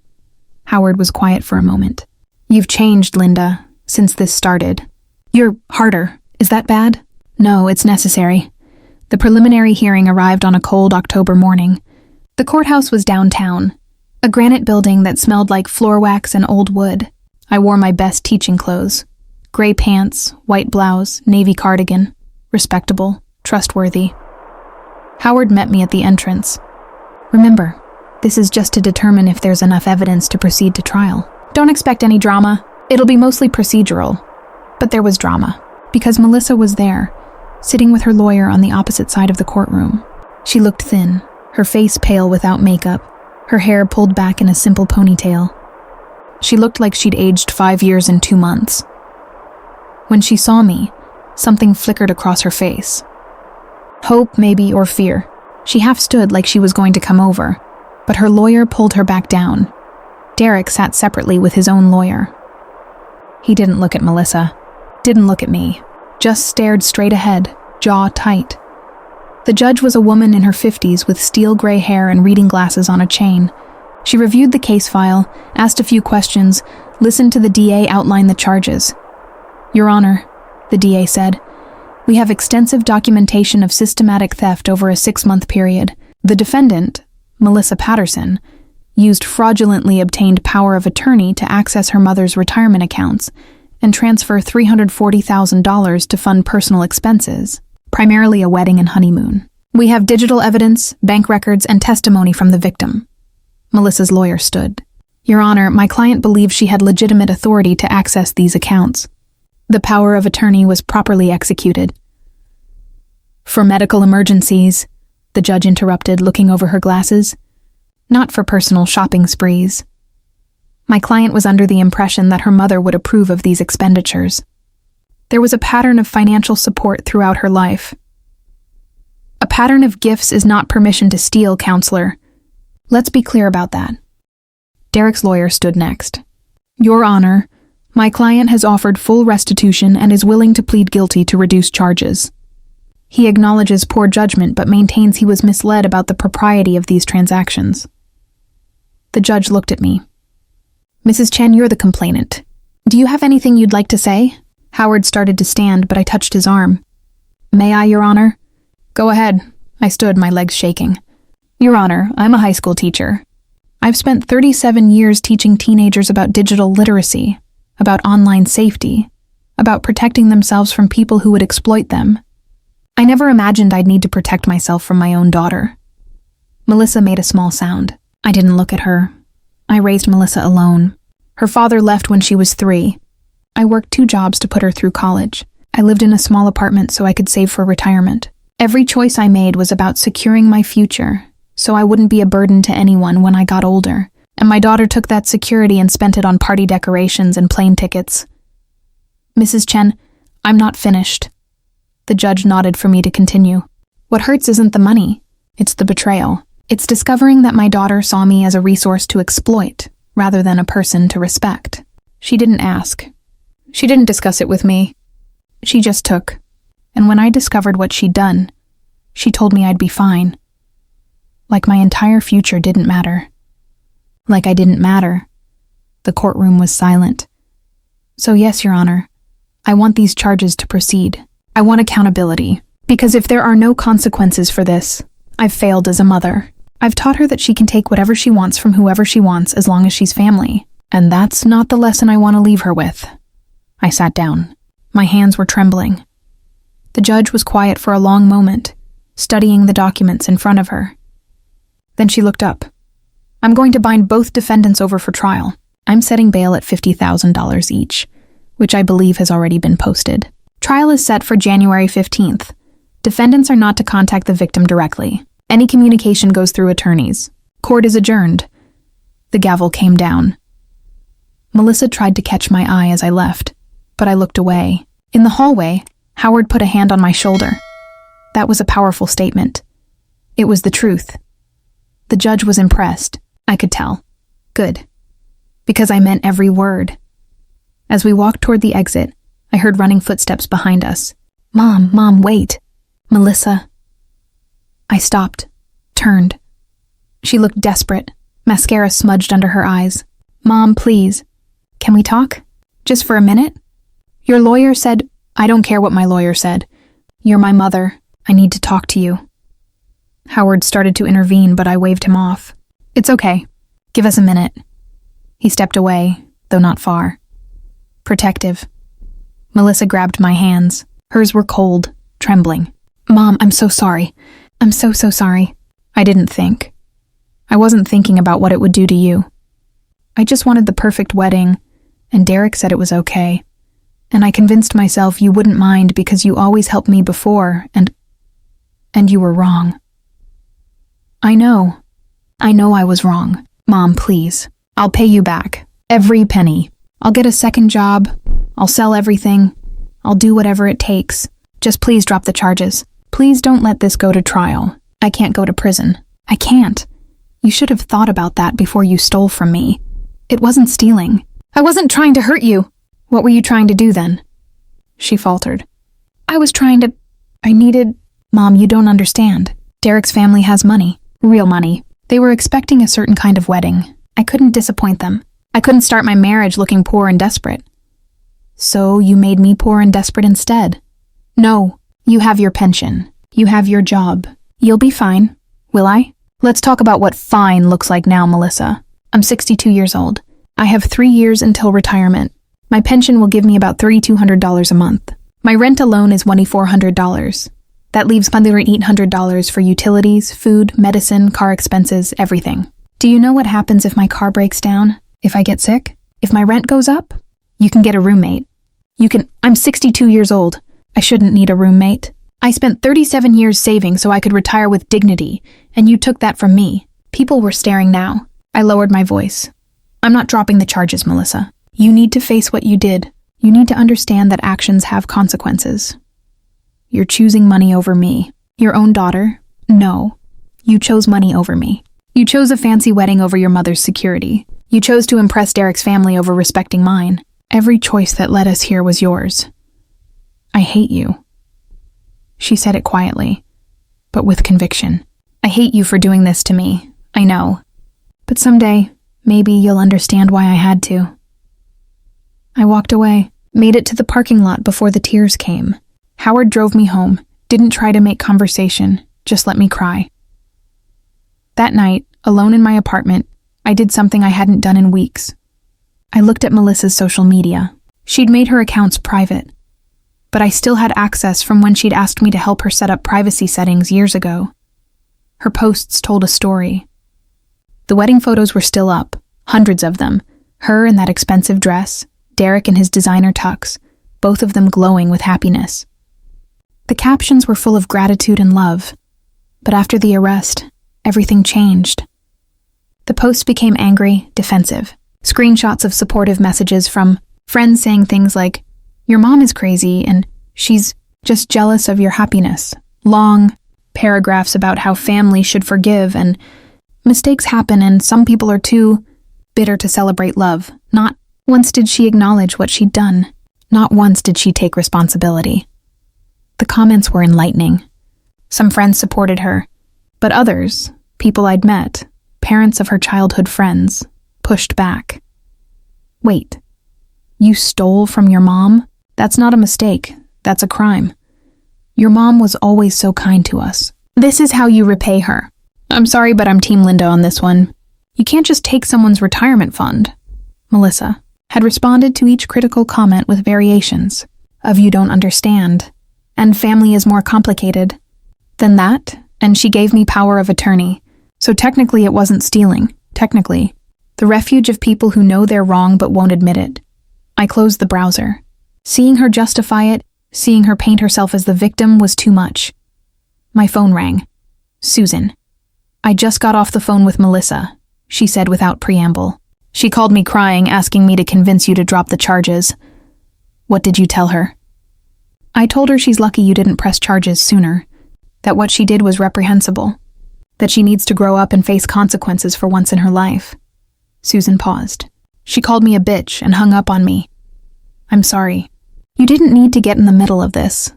Howard was quiet for a moment. You've changed, Linda, since this started. You're harder. Is that bad? No, it's necessary. The preliminary hearing arrived on a cold October morning. The courthouse was downtown, a granite building that smelled like floor wax and old wood. I wore my best teaching clothes. Gray pants, white blouse, navy cardigan. Respectable, trustworthy. Howard met me at the entrance. Remember, this is just to determine if there's enough evidence to proceed to trial. Don't expect any drama. It'll be mostly procedural. But there was drama, because Melissa was there, sitting with her lawyer on the opposite side of the courtroom. She looked thin, her face pale without makeup, her hair pulled back in a simple ponytail. She looked like she'd aged 5 years and 2 months. When she saw me, something flickered across her face. Hope, maybe, or fear. She half stood like she was going to come over, but her lawyer pulled her back down. Derek sat separately with his own lawyer. He didn't look at Melissa. Didn't look at me. Just stared straight ahead, jaw tight. The judge was a woman in her 50s with steel gray hair and reading glasses on a chain. She reviewed the case file, asked a few questions, listened to the DA outline the charges. "Your Honor," the DA said, "we have extensive documentation of systematic theft over a 6-month period. The defendant, Melissa Patterson, used fraudulently obtained power of attorney to access her mother's retirement accounts and transfer $340,000 to fund personal expenses, primarily a wedding and honeymoon. We have digital evidence, bank records, and testimony from the victim." Melissa's lawyer stood. "Your Honor, my client believes she had legitimate authority to access these accounts. The power of attorney was properly executed." "For medical emergencies," the judge interrupted, looking over her glasses. "Not for personal shopping sprees. My client was under the impression that her mother would approve of these expenditures. There was a pattern of financial support throughout her life. A pattern of gifts is not permission to steal, counselor. Let's be clear about that." Derek's lawyer stood next. "Your Honor, my client has offered full restitution and is willing to plead guilty to reduce charges. He acknowledges poor judgment but maintains he was misled about the propriety of these transactions." The judge looked at me. "Mrs. Chen, you're the complainant. Do you have anything you'd like to say?" Howard started to stand, but I touched his arm. "May I, Your Honor?" "Go ahead." I stood, my legs shaking. "Your Honor, I'm a high school teacher. I've spent 37 years teaching teenagers about digital literacy, about online safety, about protecting themselves from people who would exploit them. I never imagined I'd need to protect myself from my own daughter." Melissa made a small sound. I didn't look at her. I raised Melissa alone. Her father left when she was 3. I worked 2 jobs to put her through college. I lived in a small apartment so I could save for retirement. Every choice I made was about securing my future, so I wouldn't be a burden to anyone when I got older. And my daughter took that security and spent it on party decorations and plane tickets. "Mrs. Chen, I'm not finished." The judge nodded for me to continue. "What hurts isn't the money. It's the betrayal. It's discovering that my daughter saw me as a resource to exploit, rather than a person to respect. She didn't ask. She didn't discuss it with me. She just took. And when I discovered what she'd done, she told me I'd be fine. Like my entire future didn't matter. Like I didn't matter." The courtroom was silent. "So yes, Your Honor, I want these charges to proceed. I want accountability. Because if there are no consequences for this, I've failed as a mother. I've taught her that she can take whatever she wants from whoever she wants as long as she's family. And that's not the lesson I want to leave her with." I sat down. My hands were trembling. The judge was quiet for a long moment, studying the documents in front of her. Then she looked up. "I'm going to bind both defendants over for trial. I'm setting bail at $50,000 each, which I believe has already been posted. Trial is set for January 15th. Defendants are not to contact the victim directly. Any communication goes through attorneys. Court is adjourned." The gavel came down. Melissa tried to catch my eye as I left, but I looked away. In the hallway, Howard put a hand on my shoulder. That was a powerful statement. It was the truth. The judge was impressed. I could tell. Good. Because I meant every word. As we walked toward the exit, I heard running footsteps behind us. Mom, wait. Melissa." I stopped, turned. She looked desperate, mascara smudged under her eyes. "Mom, please. Can we talk? Just for a minute? Your lawyer said—" "I don't care what my lawyer said. You're my mother. I need to talk to you." Howard started to intervene, but I waved him off. "It's okay. Give us a minute." He stepped away, though not far. Protective. Melissa grabbed my hands. Hers were cold, trembling. "Mom, I'm so sorry. I'm so sorry." I didn't think. I wasn't thinking about what it would do to you. I just wanted the perfect wedding, and Derek said it was okay. And I convinced myself you wouldn't mind because you always helped me before, and you were wrong. I know I was wrong. Mom, please. I'll pay you back. Every penny. I'll get a second job. I'll sell everything. I'll do whatever it takes. Just please drop the charges. Please don't let this go to trial. I can't go to prison. I can't. You should have thought about that before you stole from me. It wasn't stealing. I wasn't trying to hurt you. What were you trying to do then? She faltered. I needed... Mom, you don't understand. Derek's family has money. Real money. They were expecting a certain kind of wedding. I couldn't disappoint them. I couldn't start my marriage looking poor and desperate. So you made me poor and desperate instead? No. You have your pension. You have your job. You'll be fine. Will I? Let's talk about what fine looks like now, Melissa. I'm 62 years old. I have 3 years until retirement. My pension will give me about $3,200 a month. My rent alone is $2,400. That leaves under $800 for utilities, food, medicine, car expenses, everything. Do you know what happens if my car breaks down? If I get sick? If my rent goes up? You can get a roommate. I'm 62 years old. I shouldn't need a roommate. I spent 37 years saving so I could retire with dignity, and you took that from me. People were staring now. I lowered my voice. I'm not dropping the charges, Melissa. You need to face what you did. You need to understand that actions have consequences. You're choosing money over me. Your own daughter? No. You chose money over me. You chose a fancy wedding over your mother's security. You chose to impress Derek's family over respecting mine. Every choice that led us here was yours. I hate you. She said it quietly, but with conviction. I hate you for doing this to me. I know. But someday, maybe you'll understand why I had to. I walked away, made it to the parking lot before the tears came. Howard drove me home, didn't try to make conversation, just let me cry. That night, alone in my apartment, I did something I hadn't done in weeks. I looked at Melissa's social media. She'd made her accounts private, but I still had access from when she'd asked me to help her set up privacy settings years ago. Her posts told a story. The wedding photos were still up, hundreds of them, her in that expensive dress, Derek in his designer tux, both of them glowing with happiness. The captions were full of gratitude and love, but after the arrest, everything changed. The posts became angry, defensive. Screenshots of supportive messages from friends saying things like, "Your mom is crazy," and "She's just jealous of your happiness." Long paragraphs about how family should forgive and mistakes happen and some people are too bitter to celebrate love. Not once did she acknowledge what she'd done. Not once did she take responsibility. The comments were enlightening. Some friends supported her, but others, people I'd met, parents of her childhood friends, pushed back. Wait, you stole from your mom? That's not a mistake. That's a crime. Your mom was always so kind to us. This is how you repay her. I'm sorry, but I'm Team Linda on this one. You can't just take someone's retirement fund. Melissa had responded to each critical comment with variations of "you don't understand," and "family is more complicated" than that, and she gave me power of attorney. So technically it wasn't stealing. Technically. The refuge of people who know they're wrong but won't admit it. I closed the browser. Seeing her justify it, seeing her paint herself as the victim was too much. My phone rang. Susan. I just got off the phone with Melissa, she said without preamble. She called me crying, asking me to convince you to drop the charges. What did you tell her? I told her she's lucky you didn't press charges sooner, that what she did was reprehensible, that she needs to grow up and face consequences for once in her life. Susan paused. She called me a bitch and hung up on me. I'm sorry. You didn't need to get in the middle of this.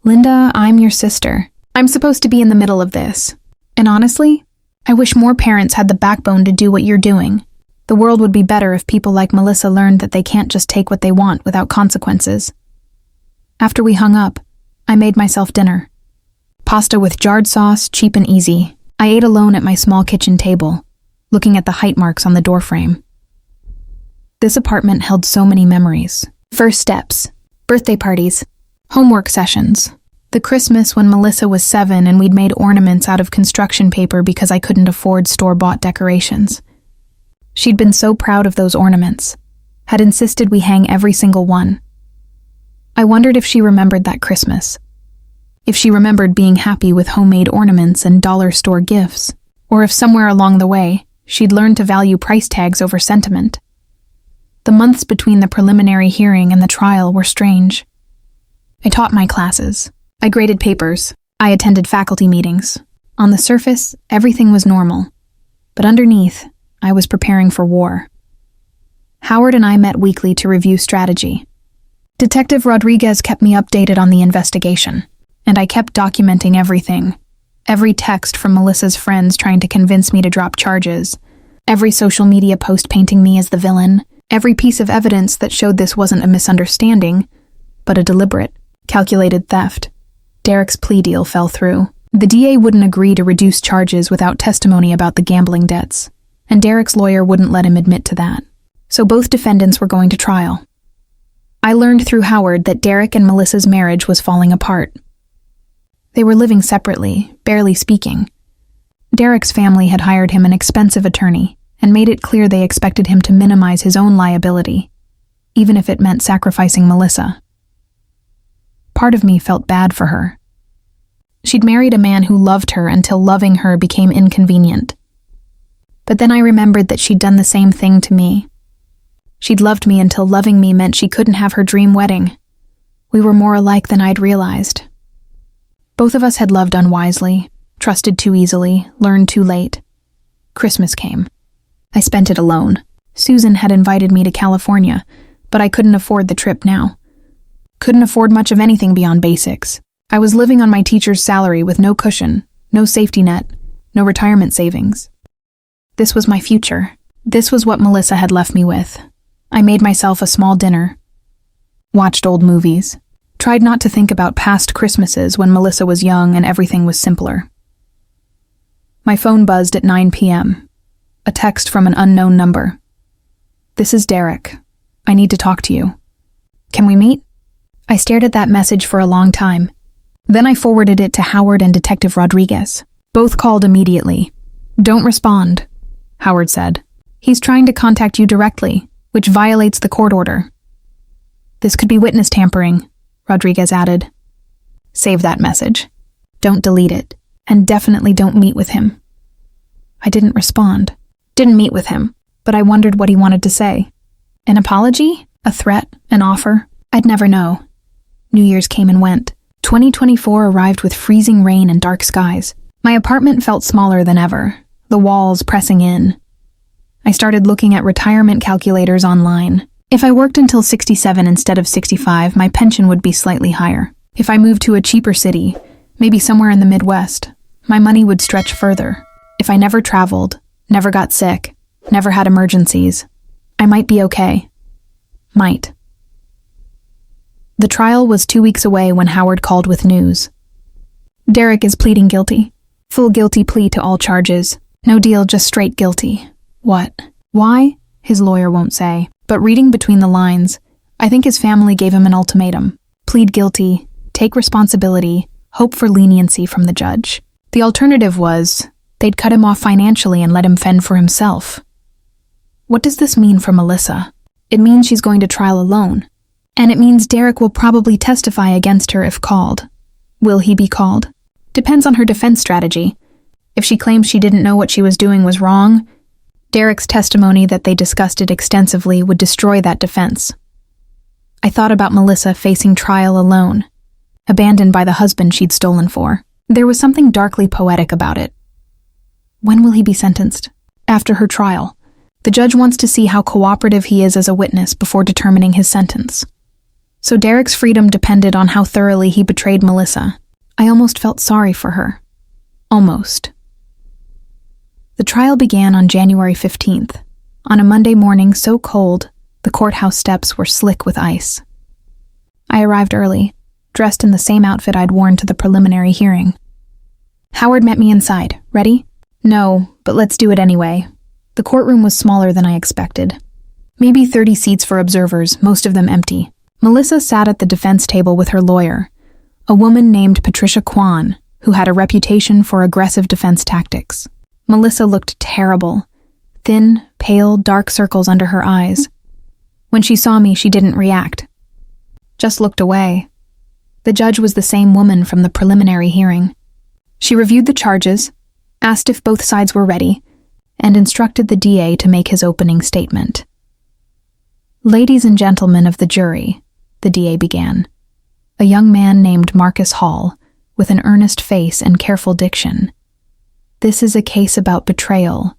Linda, I'm your sister. I'm supposed to be in the middle of this. And honestly, I wish more parents had the backbone to do what you're doing. The world would be better if people like Melissa learned that they can't just take what they want without consequences. After we hung up, I made myself dinner. Pasta with jarred sauce, cheap and easy. I ate alone at my small kitchen table, looking at the height marks on the doorframe. This apartment held so many memories. First steps, birthday parties, homework sessions, the Christmas when Melissa was 7 and we'd made ornaments out of construction paper because I couldn't afford store-bought decorations. She'd been so proud of those ornaments, had insisted we hang every single one. I wondered if she remembered that Christmas, if she remembered being happy with homemade ornaments and dollar store gifts, or if somewhere along the way, she'd learned to value price tags over sentiment. The months between the preliminary hearing and the trial were strange. I taught my classes. I graded papers. I attended faculty meetings. On the surface, everything was normal. But underneath, I was preparing for war. Howard and I met weekly to review strategy. Detective Rodriguez kept me updated on the investigation, and I kept documenting everything. Every text from Melissa's friends trying to convince me to drop charges, every social media post painting me as the villain, every piece of evidence that showed this wasn't a misunderstanding, but a deliberate, calculated theft. Derek's plea deal fell through. The DA wouldn't agree to reduce charges without testimony about the gambling debts, and Derek's lawyer wouldn't let him admit to that. So both defendants were going to trial. I learned through Howard that Derek and Melissa's marriage was falling apart. They were living separately, barely speaking. Derek's family had hired him an expensive attorney and made it clear they expected him to minimize his own liability, even if it meant sacrificing Melissa. Part of me felt bad for her. She'd married a man who loved her until loving her became inconvenient. But then I remembered that she'd done the same thing to me. She'd loved me until loving me meant she couldn't have her dream wedding. We were more alike than I'd realized. Both of us had loved unwisely, trusted too easily, learned too late. Christmas came. I spent it alone. Susan had invited me to California, but I couldn't afford the trip now. Couldn't afford much of anything beyond basics. I was living on my teacher's salary with no cushion, no safety net, no retirement savings. This was my future. This was what Melissa had left me with. I made myself a small dinner, watched old movies, tried not to think about past Christmases when Melissa was young and everything was simpler. My phone buzzed at 9 p.m. A text from an unknown number. "This is Derek. I need to talk to you. Can we meet?" I stared at that message for a long time. Then I forwarded it to Howard and Detective Rodriguez. Both called immediately. "Don't respond," Howard said. "He's trying to contact you directly, which violates the court order." "This could be witness tampering," Rodriguez added. "Save that message. Don't delete it, and definitely don't meet with him." I didn't respond. Didn't meet with him, but I wondered what he wanted to say. An apology? A threat? An offer? I'd never know. New Year's came and went. 2024 arrived with freezing rain and dark skies. My apartment felt smaller than ever, the walls pressing in. I started looking at retirement calculators online. If I worked until 67 instead of 65, my pension would be slightly higher. If I moved to a cheaper city, maybe somewhere in the Midwest, my money would stretch further. If I never traveled, never got sick, never had emergencies, I might be okay. Might. The trial was 2 weeks away when Howard called with news. "Derek is pleading guilty. Full guilty plea to all charges. No deal, just straight guilty." What? Why? His lawyer won't say. But reading between the lines, I think his family gave him an ultimatum. Plead guilty, take responsibility, hope for leniency from the judge. The alternative was, they'd cut him off financially and let him fend for himself. What does this mean for Melissa? It means she's going to trial alone. And it means Derek will probably testify against her if called. Will he be called? Depends on her defense strategy. If she claims she didn't know what she was doing was wrong, Derek's testimony that they discussed it extensively would destroy that defense. I thought about Melissa facing trial alone, abandoned by the husband she'd stolen for. There was something darkly poetic about it. When will he be sentenced? After her trial. The judge wants to see how cooperative he is as a witness before determining his sentence. So Derek's freedom depended on how thoroughly he betrayed Melissa. I almost felt sorry for her. Almost. The trial began on January 15th, on a Monday morning so cold the courthouse steps were slick with ice. I arrived early, dressed in the same outfit I'd worn to the preliminary hearing. Howard met me inside. "Ready?" "No, but let's do it anyway." The courtroom was smaller than I expected. Maybe 30 seats for observers, most of them empty. Melissa sat at the defense table with her lawyer, a woman named Patricia Kwan, who had a reputation for aggressive defense tactics. Melissa looked terrible. Thin, pale, dark circles under her eyes. When she saw me, she didn't react. Just looked away. The judge was the same woman from the preliminary hearing. She reviewed the charges, asked if both sides were ready, and instructed the DA to make his opening statement. "Ladies and gentlemen of the jury," the DA began. A young man named Marcus Hall, with an earnest face and careful diction. "This is a case about betrayal,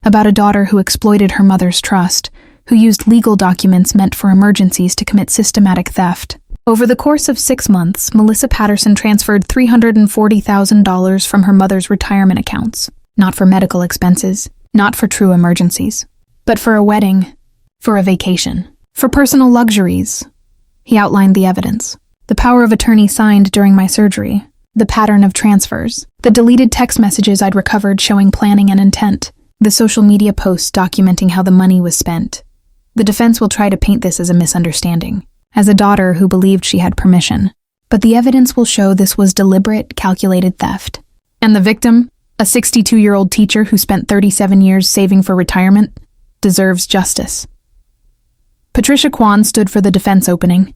about a daughter who exploited her mother's trust, who used legal documents meant for emergencies to commit systematic theft. Over the course of 6 months, Melissa Patterson transferred $340,000 from her mother's retirement accounts, not for medical expenses, not for true emergencies, but for a wedding, for a vacation, for personal luxuries. He outlined the evidence. The power of attorney signed during my surgery, the pattern of transfers, the deleted text messages I'd recovered showing planning and intent, the social media posts documenting how the money was spent. The defense will try to paint this as a misunderstanding, as a daughter who believed she had permission. But the evidence will show this was deliberate, calculated theft. And the victim, a 62-year-old teacher who spent 37 years saving for retirement, deserves justice. Patricia Kwan stood for the defense opening.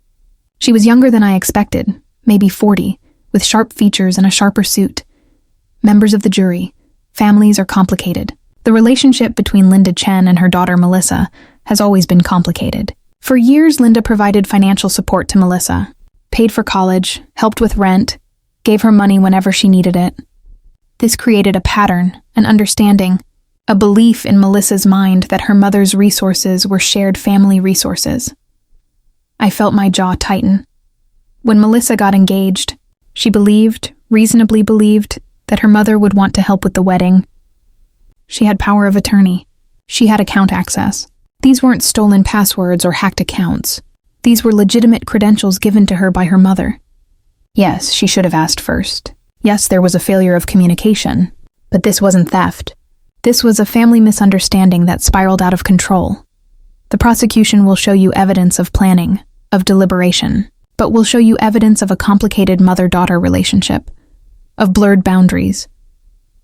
She was younger than I expected, maybe 40, with sharp features and a sharper suit. Members of the jury, families are complicated. The relationship between Linda Chen and her daughter Melissa has always been complicated. For years, Linda provided financial support to Melissa, paid for college, helped with rent, gave her money whenever she needed it. This created a pattern, an understanding, a belief in Melissa's mind that her mother's resources were shared family resources. I felt my jaw tighten. When Melissa got engaged, she reasonably believed, that her mother would want to help with the wedding. She had power of attorney. She had account access. These weren't stolen passwords or hacked accounts. These were legitimate credentials given to her by her mother. Yes, she should have asked first. Yes, there was a failure of communication. But this wasn't theft. This was a family misunderstanding that spiraled out of control. The prosecution will show you evidence of planning, of deliberation, but will show you evidence of a complicated mother-daughter relationship, of blurred boundaries,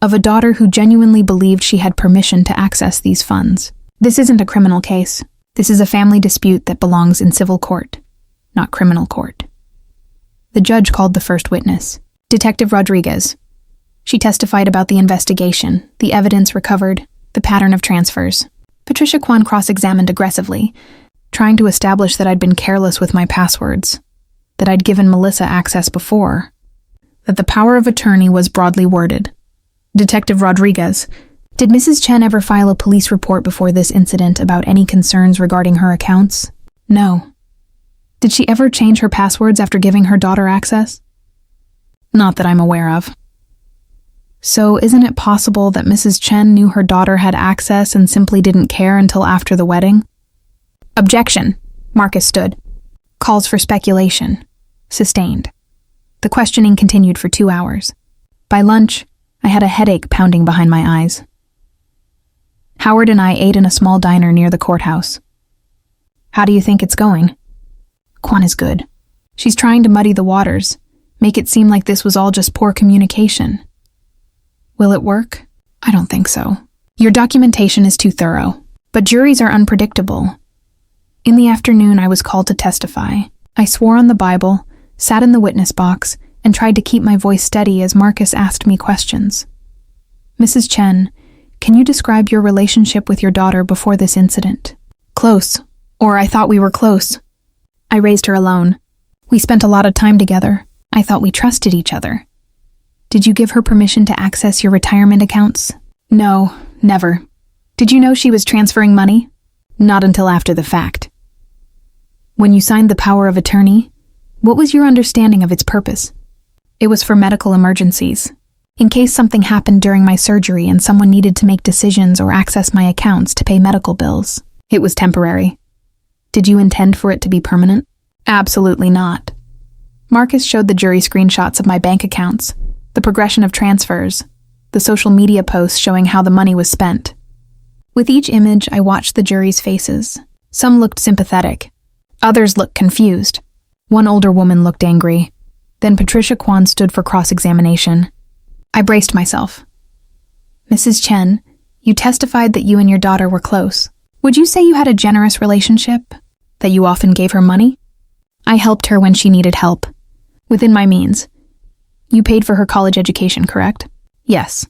of a daughter who genuinely believed she had permission to access these funds. This isn't a criminal case. This is a family dispute that belongs in civil court, not criminal court. The judge called the first witness, Detective Rodriguez. She testified about the investigation, the evidence recovered, the pattern of transfers. Patricia Kwan cross-examined aggressively, trying to establish that I'd been careless with my passwords, that I'd given Melissa access before, that the power of attorney was broadly worded. Detective Rodriguez, did Mrs. Chen ever file a police report before this incident about any concerns regarding her accounts? No. Did she ever change her passwords after giving her daughter access? Not that I'm aware of. So isn't it possible that Mrs. Chen knew her daughter had access and simply didn't care until after the wedding? Objection. Marcus stood. Calls for speculation. Sustained. The questioning continued for 2 hours. By lunch, I had a headache pounding behind my eyes. Howard and I ate in a small diner near the courthouse. How do you think it's going? Kwan is good. She's trying to muddy the waters, make it seem like this was all just poor communication. Will it work? I don't think so. Your documentation is too thorough, but juries are unpredictable. In the afternoon, I was called to testify. I swore on the Bible, sat in the witness box, and tried to keep my voice steady as Marcus asked me questions. Mrs. Chen, can you describe your relationship with your daughter before this incident? Close, or I thought we were close. I raised her alone. We spent a lot of time together. I thought we trusted each other. Did you give her permission to access your retirement accounts? No, never. Did you know she was transferring money? Not until after the fact. When you signed the power of attorney, what was your understanding of its purpose? It was for medical emergencies. In case something happened during my surgery and someone needed to make decisions or access my accounts to pay medical bills. It was temporary. Did you intend for it to be permanent? Absolutely not. Marcus showed the jury screenshots of my bank accounts, the progression of transfers, the social media posts showing how the money was spent. With each image, I watched the jury's faces. Some looked sympathetic. Others looked confused. One older woman looked angry. Then Patricia Kwan stood for cross-examination. I braced myself. Mrs. Chen, you testified that you and your daughter were close. Would you say you had a generous relationship? That you often gave her money? I helped her when she needed help. Within my means. You paid for her college education, correct? Yes.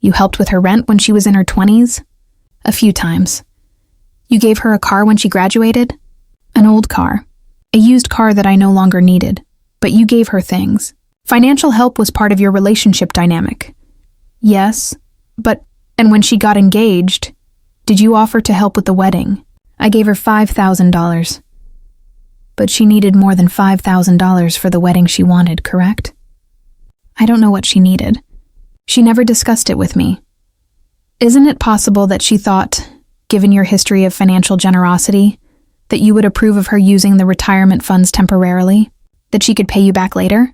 You helped with her rent when she was in her 20s? A few times. You gave her a car when she graduated? An old car. A used car that I no longer needed. But you gave her things. Financial help was part of your relationship dynamic. Yes, but, and when she got engaged, did you offer to help with the wedding? I gave her $5,000. But she needed more than $5,000 for the wedding she wanted, correct? I don't know what she needed. She never discussed it with me. Isn't it possible that she thought, given your history of financial generosity, that you would approve of her using the retirement funds temporarily, that she could pay you back later?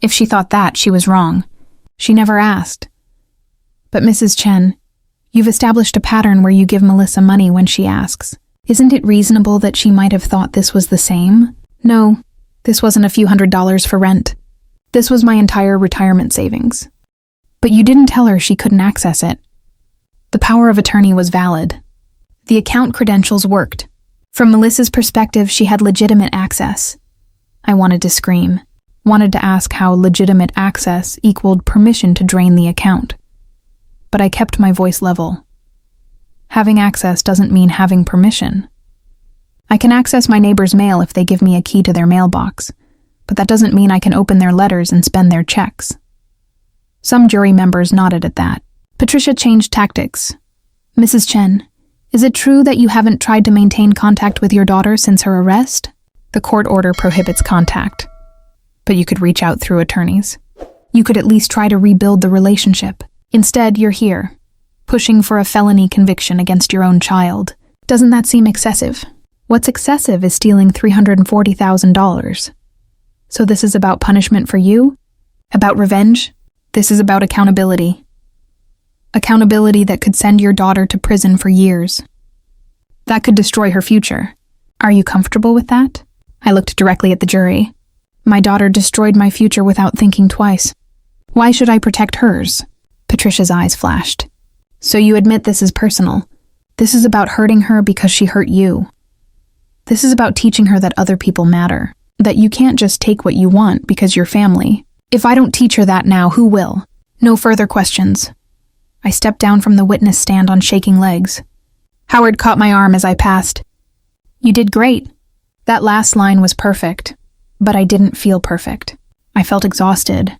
If she thought that, she was wrong. She never asked. But Mrs. Chen, you've established a pattern where you give Melissa money when she asks. Isn't it reasonable that she might have thought this was the same? No, this wasn't a few $100s for rent. This was my entire retirement savings. But you didn't tell her she couldn't access it. The power of attorney was valid. The account credentials worked. From Melissa's perspective, she had legitimate access. I wanted to scream. Wanted to ask how legitimate access equaled permission to drain the account. But I kept my voice level. Having access doesn't mean having permission. I can access my neighbor's mail if they give me a key to their mailbox, but that doesn't mean I can open their letters and spend their checks. Some jury members nodded at that. Patricia changed tactics. Mrs. Chen, is it true that you haven't tried to maintain contact with your daughter since her arrest? The court order prohibits contact, but you could reach out through attorneys. You could at least try to rebuild the relationship. Instead, you're here, pushing for a felony conviction against your own child. Doesn't that seem excessive? What's excessive is stealing $340,000. So this is about punishment for you? About revenge? This is about accountability. Accountability that could send your daughter to prison for years. That could destroy her future. Are you comfortable with that? I looked directly at the jury. My daughter destroyed my future without thinking twice. Why should I protect hers? Patricia's eyes flashed. So you admit this is personal. This is about hurting her because she hurt you. This is about teaching her that other people matter. That you can't just take what you want because you're family. If I don't teach her that now, who will? No further questions. I stepped down from the witness stand on shaking legs. Howard caught my arm as I passed. You did great. That last line was perfect. But I didn't feel perfect. I felt exhausted.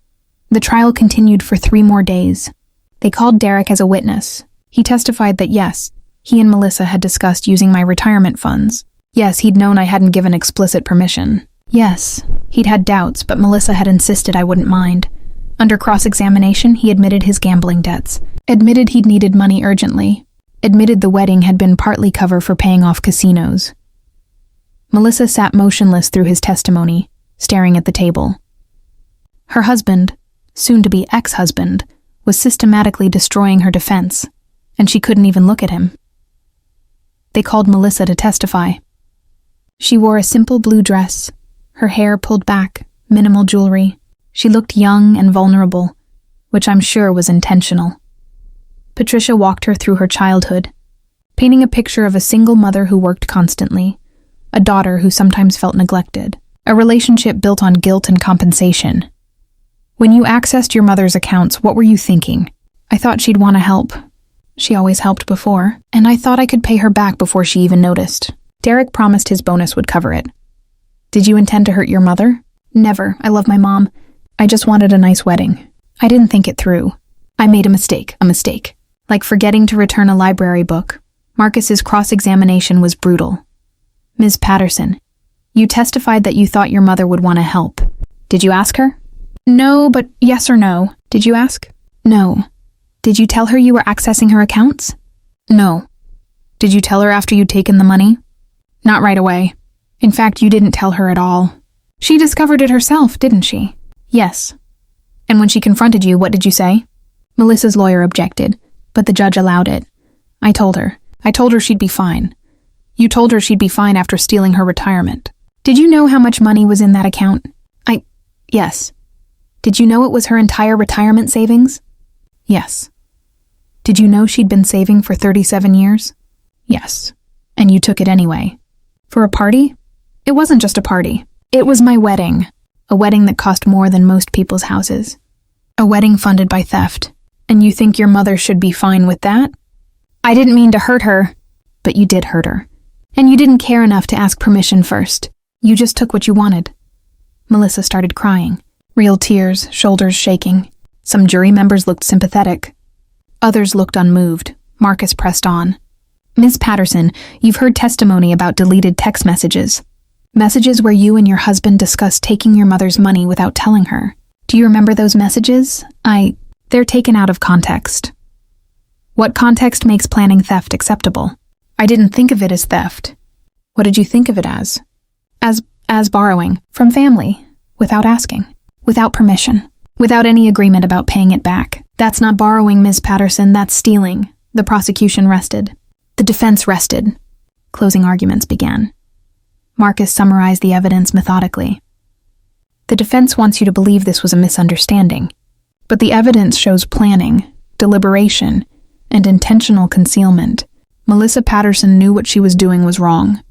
The trial continued for 3 more days. They called Derek as a witness. He testified that yes, he and Melissa had discussed using my retirement funds. Yes, he'd known I hadn't given explicit permission. Yes, he'd had doubts, but Melissa had insisted I wouldn't mind. Under cross-examination, he admitted his gambling debts, admitted he'd needed money urgently, admitted the wedding had been partly cover for paying off casinos. Melissa sat motionless through his testimony, staring at the table. Her husband, soon-to-be ex-husband, was systematically destroying her defense, and she couldn't even look at him. They called Melissa to testify. She wore a simple blue dress, her hair pulled back, minimal jewelry. She looked young and vulnerable, which I'm sure was intentional. Patricia walked her through her childhood, painting a picture of a single mother who worked constantly, a daughter who sometimes felt neglected, a relationship built on guilt and compensation. When you accessed your mother's accounts, what were you thinking? I thought she'd want to help. She always helped before, and I thought I could pay her back before she even noticed. Derek promised his bonus would cover it. Did you intend to hurt your mother? Never. I love my mom. I just wanted a nice wedding. I didn't think it through. I made a mistake. Like forgetting to return a library book. Marcus's cross-examination was brutal. Ms. Patterson, you testified that you thought your mother would want to help. Did you ask her? No, but yes or no. Did you ask? No. Did you tell her you were accessing her accounts? No. Did you tell her after you'd taken the money? Not right away. In fact, you didn't tell her at all. She discovered it herself, didn't she? Yes. And when she confronted you, what did you say? Melissa's lawyer objected, but the judge allowed it. I told her she'd be fine. You told her she'd be fine after stealing her retirement. Did you know how much money was in that account? Yes. Did you know it was her entire retirement savings? Yes. Did you know she'd been saving for 37 years? Yes. And you took it anyway. For a party? It wasn't just a party. It was my wedding. A wedding that cost more than most people's houses. A wedding funded by theft. And you think your mother should be fine with that? I didn't mean to hurt her. But you did hurt her. And you didn't care enough to ask permission first. You just took what you wanted. Melissa started crying. Real tears, shoulders shaking. Some jury members looked sympathetic. Others looked unmoved. Marcus pressed on. Ms. Patterson, you've heard testimony about deleted text messages. Messages where you and your husband discuss taking your mother's money without telling her. Do you remember those messages? They're taken out of context. What context makes planning theft acceptable? I didn't think of it as theft. What did you think of it as? As borrowing from family, without asking, without permission, without any agreement about paying it back. That's not borrowing, Ms. Patterson, that's stealing. The prosecution rested. The defense rested. Closing arguments began. Marcus summarized the evidence methodically. The defense wants you to believe this was a misunderstanding, but the evidence shows planning, deliberation, and intentional concealment. Melissa Patterson knew what she was doing was wrong.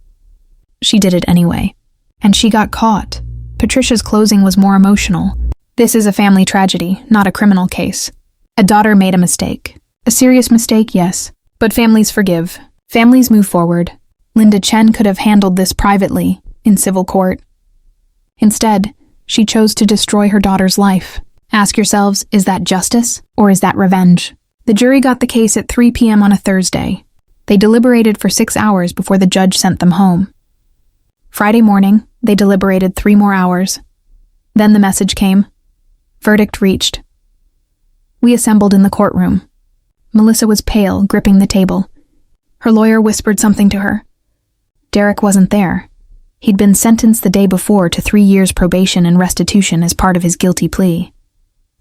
She did it anyway, and she got caught. Patricia's closing was more emotional. This is a family tragedy, not a criminal case. A daughter made a mistake. A serious mistake, yes, but families forgive. Families move forward. Linda Chen could have handled this privately, in civil court. Instead, she chose to destroy her daughter's life. Ask yourselves, is that justice or is that revenge? The jury got the case at 3 p.m. on a Thursday. They deliberated for 6 hours before the judge sent them home. Friday morning, they deliberated 3 more hours. Then the message came. Verdict reached. We assembled in the courtroom. Melissa was pale, gripping the table. Her lawyer whispered something to her. Derek wasn't there. He'd been sentenced the day before to 3 years probation and restitution as part of his guilty plea.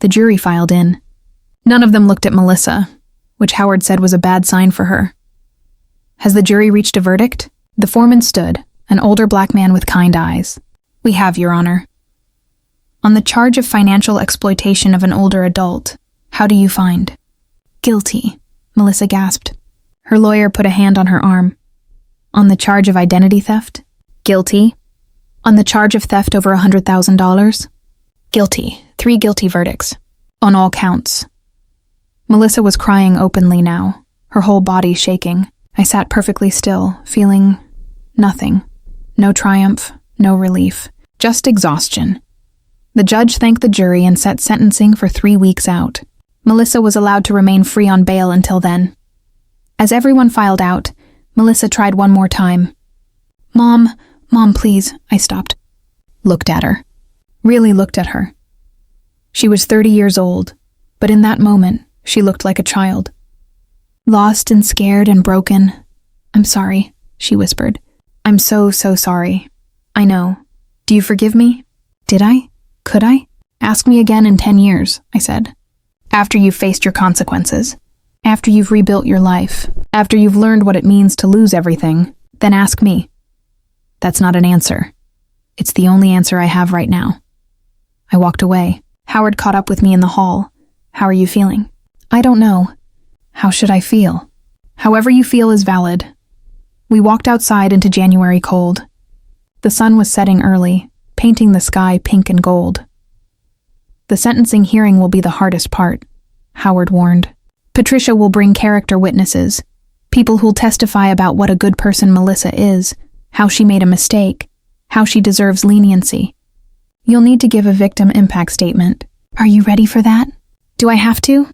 The jury filed in. None of them looked at Melissa, which Howard said was a bad sign for her. Has the jury reached a verdict? The foreman stood, an older black man with kind eyes. We have, Your Honor. On the charge of financial exploitation of an older adult, how do you find? Guilty, Melissa gasped. Her lawyer put a hand on her arm. On the charge of identity theft? Guilty. On the charge of theft over $100,000? Guilty. 3 guilty verdicts. On all counts. Melissa was crying openly now, her whole body shaking. I sat perfectly still, feeling nothing. No triumph, no relief, just exhaustion. The judge thanked the jury and set sentencing for 3 weeks out. Melissa was allowed to remain free on bail until then. As everyone filed out, Melissa tried one more time. Mom, please, I stopped. Looked at her. Really looked at her. She was 30 years old, but in that moment, she looked like a child. Lost and scared and broken. I'm sorry, she whispered. I'm so sorry. I know. Do you forgive me? Did I? Could I? Ask me again in 10 years, I said. After you've faced your consequences. After you've rebuilt your life. After you've learned what it means to lose everything. Then ask me. That's not an answer. It's the only answer I have right now. I walked away. Howard caught up with me in the hall. How are you feeling? I don't know. How should I feel? However you feel is valid. We walked outside into January cold. The sun was setting early, painting the sky pink and gold. The sentencing hearing will be the hardest part, Howard warned. Patricia will bring character witnesses, people who'll testify about what a good person Melissa is, how she made a mistake, how she deserves leniency. You'll need to give a victim impact statement. Are you ready for that? Do I have to?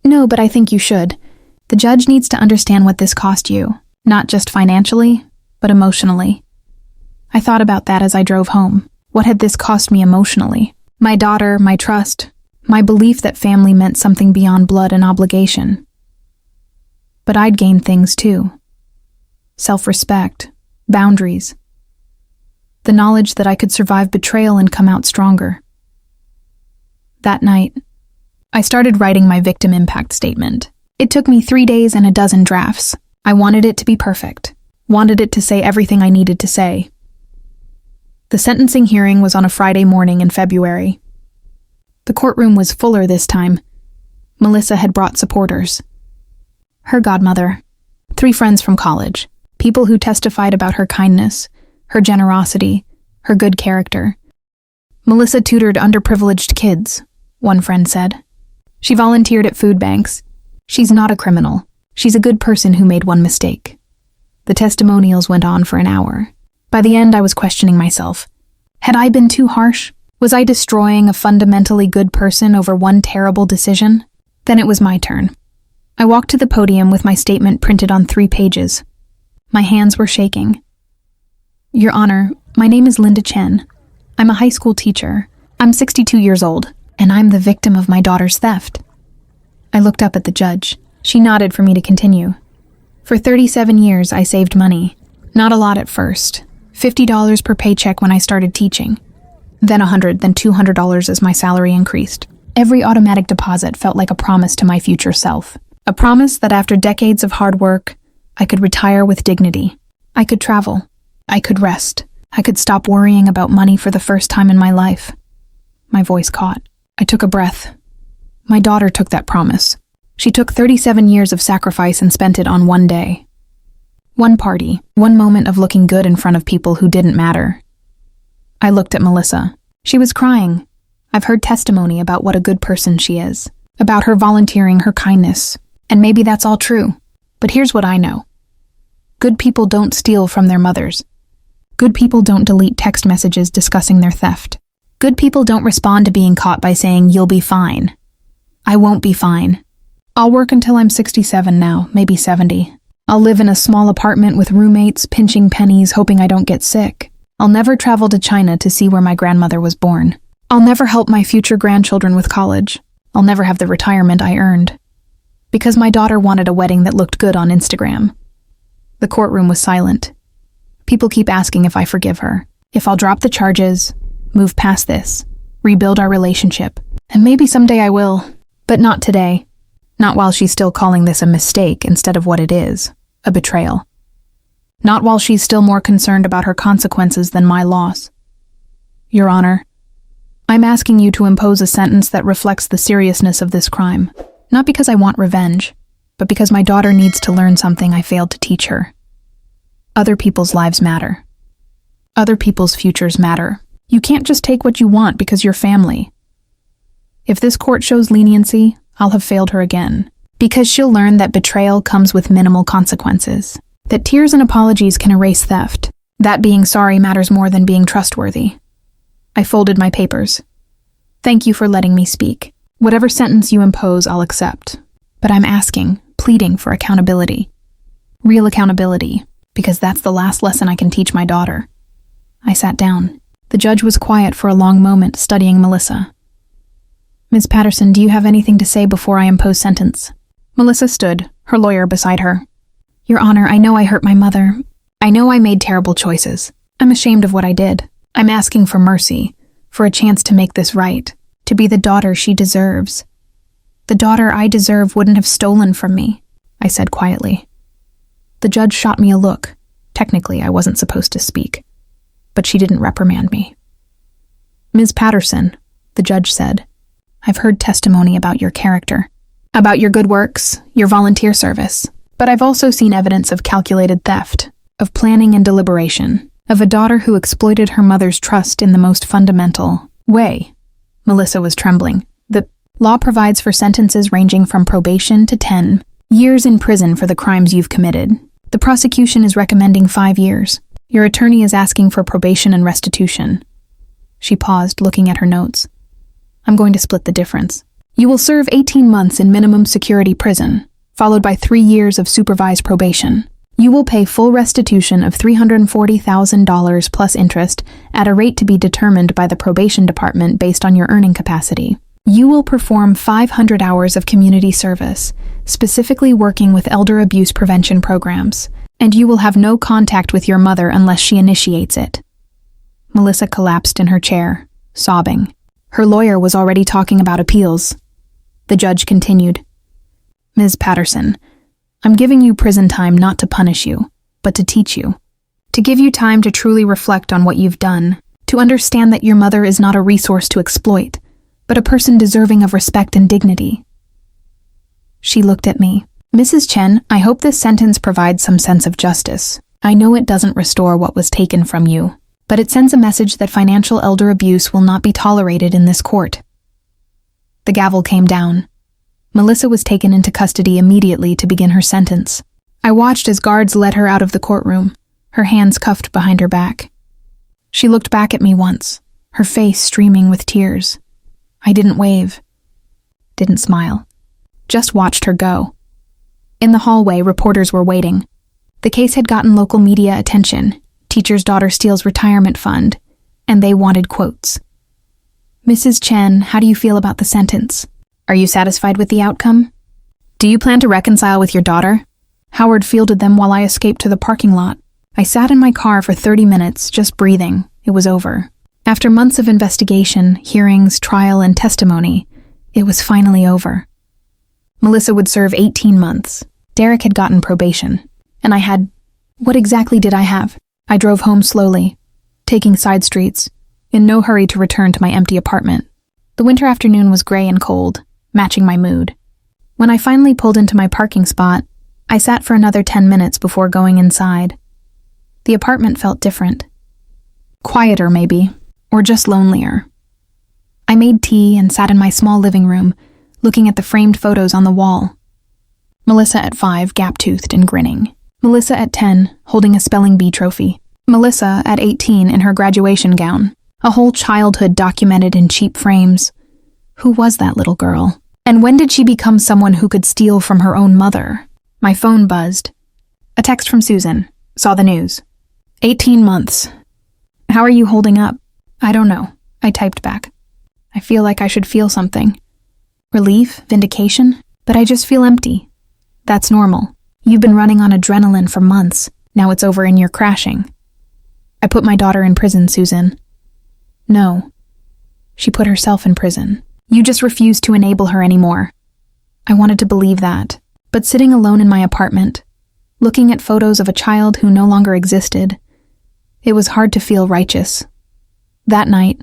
No, but I think you should. The judge needs to understand what this cost you, not just financially, but emotionally. I thought about that as I drove home. What had this cost me emotionally? My daughter, my trust, my belief that family meant something beyond blood and obligation. But I'd gained things too. Self-respect, boundaries. The knowledge that I could survive betrayal and come out stronger. That night, I started writing my victim impact statement. It took me 3 days and a dozen drafts. I wanted it to be perfect. Wanted it to say everything I needed to say. The sentencing hearing was on a Friday morning in February. The courtroom was fuller this time. Melissa had brought supporters. Her godmother, 3 friends from college, people who testified about her kindness, her generosity, her good character. Melissa tutored underprivileged kids, one friend said. She volunteered at food banks. She's not a criminal. She's a good person who made one mistake. The testimonials went on for an hour. By the end, I was questioning myself. Had I been too harsh? Was I destroying a fundamentally good person over one terrible decision? Then it was my turn. I walked to the podium with my statement printed on 3 pages. My hands were shaking. Your Honor, my name is Linda Chen. I'm a high school teacher. I'm 62 years old, and I'm the victim of my daughter's theft. I looked up at the judge. She nodded for me to continue. For 37 years, I saved money. Not a lot at first. $50 per paycheck when I started teaching. Then $100, then $200 as my salary increased. Every automatic deposit felt like a promise to my future self. A promise that after decades of hard work, I could retire with dignity. I could travel. I could rest. I could stop worrying about money for the first time in my life. My voice caught. I took a breath. My daughter took that promise. She took 37 years of sacrifice and spent it on one day. One party, one moment of looking good in front of people who didn't matter. I looked at Melissa. She was crying. I've heard testimony about what a good person she is, about her volunteering, her kindness, and maybe that's all true. But here's what I know. Good people don't steal from their mothers. Good people don't delete text messages discussing their theft. Good people don't respond to being caught by saying, "You'll be fine." I won't be fine. I'll work until I'm 67 now, maybe 70. I'll live in a small apartment with roommates, pinching pennies, hoping I don't get sick. I'll never travel to China to see where my grandmother was born. I'll never help my future grandchildren with college. I'll never have the retirement I earned. Because my daughter wanted a wedding that looked good on Instagram. The courtroom was silent. People keep asking if I forgive her, if I'll drop the charges, move past this, rebuild our relationship. And maybe someday I will, but not today. Not while she's still calling this a mistake instead of what it is, a betrayal. Not while she's still more concerned about her consequences than my loss. Your Honor, I'm asking you to impose a sentence that reflects the seriousness of this crime, not because I want revenge, but because my daughter needs to learn something I failed to teach her. Other people's lives matter. Other people's futures matter. You can't just take what you want because you're family. If this court shows leniency, I'll have failed her again, because she'll learn that betrayal comes with minimal consequences, that tears and apologies can erase theft, that being sorry matters more than being trustworthy. I folded my papers. Thank you for letting me speak. Whatever sentence you impose, I'll accept. But I'm asking, pleading for accountability. Real accountability, because that's the last lesson I can teach my daughter. I sat down. The judge was quiet for a long moment, studying Melissa. Ms. Patterson, do you have anything to say before I impose sentence? Melissa stood, her lawyer beside her. Your Honor, I know I hurt my mother. I know I made terrible choices. I'm ashamed of what I did. I'm asking for mercy, for a chance to make this right, to be the daughter she deserves. The daughter I deserve wouldn't have stolen from me, I said quietly. The judge shot me a look. Technically, I wasn't supposed to speak, but she didn't reprimand me. Ms. Patterson, the judge said, I've heard testimony about your character, about your good works, your volunteer service, but I've also seen evidence of calculated theft, of planning and deliberation, of a daughter who exploited her mother's trust in the most fundamental way. Melissa was trembling. The law provides for sentences ranging from probation to 10 years in prison for the crimes you've committed. The prosecution is recommending 5 years. Your attorney is asking for probation and restitution. She paused, looking at her notes. I'm going to split the difference. You will serve 18 months in minimum security prison, followed by 3 years of supervised probation. You will pay full restitution of $340,000 plus interest at a rate to be determined by the probation department based on your earning capacity. You will perform 500 hours of community service, specifically working with elder abuse prevention programs, and you will have no contact with your mother unless she initiates it. Melissa collapsed in her chair, sobbing. Her lawyer was already talking about appeals. The judge continued. Ms. Patterson, I'm giving you prison time not to punish you, but to teach you. To give you time to truly reflect on what you've done, to understand that your mother is not a resource to exploit, but a person deserving of respect and dignity. She looked at me. Mrs. Chen, I hope this sentence provides some sense of justice. I know it doesn't restore what was taken from you, but it sends a message that financial elder abuse will not be tolerated in this court. The gavel came down. Melissa was taken into custody immediately to begin her sentence. I watched as guards led her out of the courtroom, her hands cuffed behind her back. She looked back at me once, her face streaming with tears. I didn't wave, didn't smile, just watched her go. In the hallway, reporters were waiting. The case had gotten local media attention. Teacher's daughter steals retirement fund, and they wanted quotes. Mrs. Chen, how do you feel about the sentence? Are you satisfied with the outcome? Do you plan to reconcile with your daughter? Howard fielded them while I escaped to the parking lot. I sat in my car for 30 minutes, just breathing. It was over. After months of investigation, hearings, trial, and testimony, it was finally over. Melissa would serve 18 months. Derek had gotten probation. And I had... What exactly did I have? I drove home slowly, taking side streets, in no hurry to return to my empty apartment. The winter afternoon was gray and cold, matching my mood. When I finally pulled into my parking spot, I sat for another 10 minutes before going inside. The apartment felt different. Quieter, maybe, or just lonelier. I made tea and sat in my small living room, looking at the framed photos on the wall. Melissa at 5, gap-toothed and grinning. Melissa at 10, holding a spelling bee trophy. Melissa at 18 in her graduation gown. A whole childhood documented in cheap frames. Who was that little girl? And when did she become someone who could steal from her own mother? My phone buzzed. A text from Susan. Saw the news. 18 months. How are you holding up? I don't know. I typed back. I feel like I should feel something. Relief? Vindication? But I just feel empty. That's normal. You've been running on adrenaline for months. Now it's over and you're crashing. I put my daughter in prison, Susan. No. She put herself in prison. You just refused to enable her anymore. I wanted to believe that. But sitting alone in my apartment, looking at photos of a child who no longer existed, it was hard to feel righteous. That night,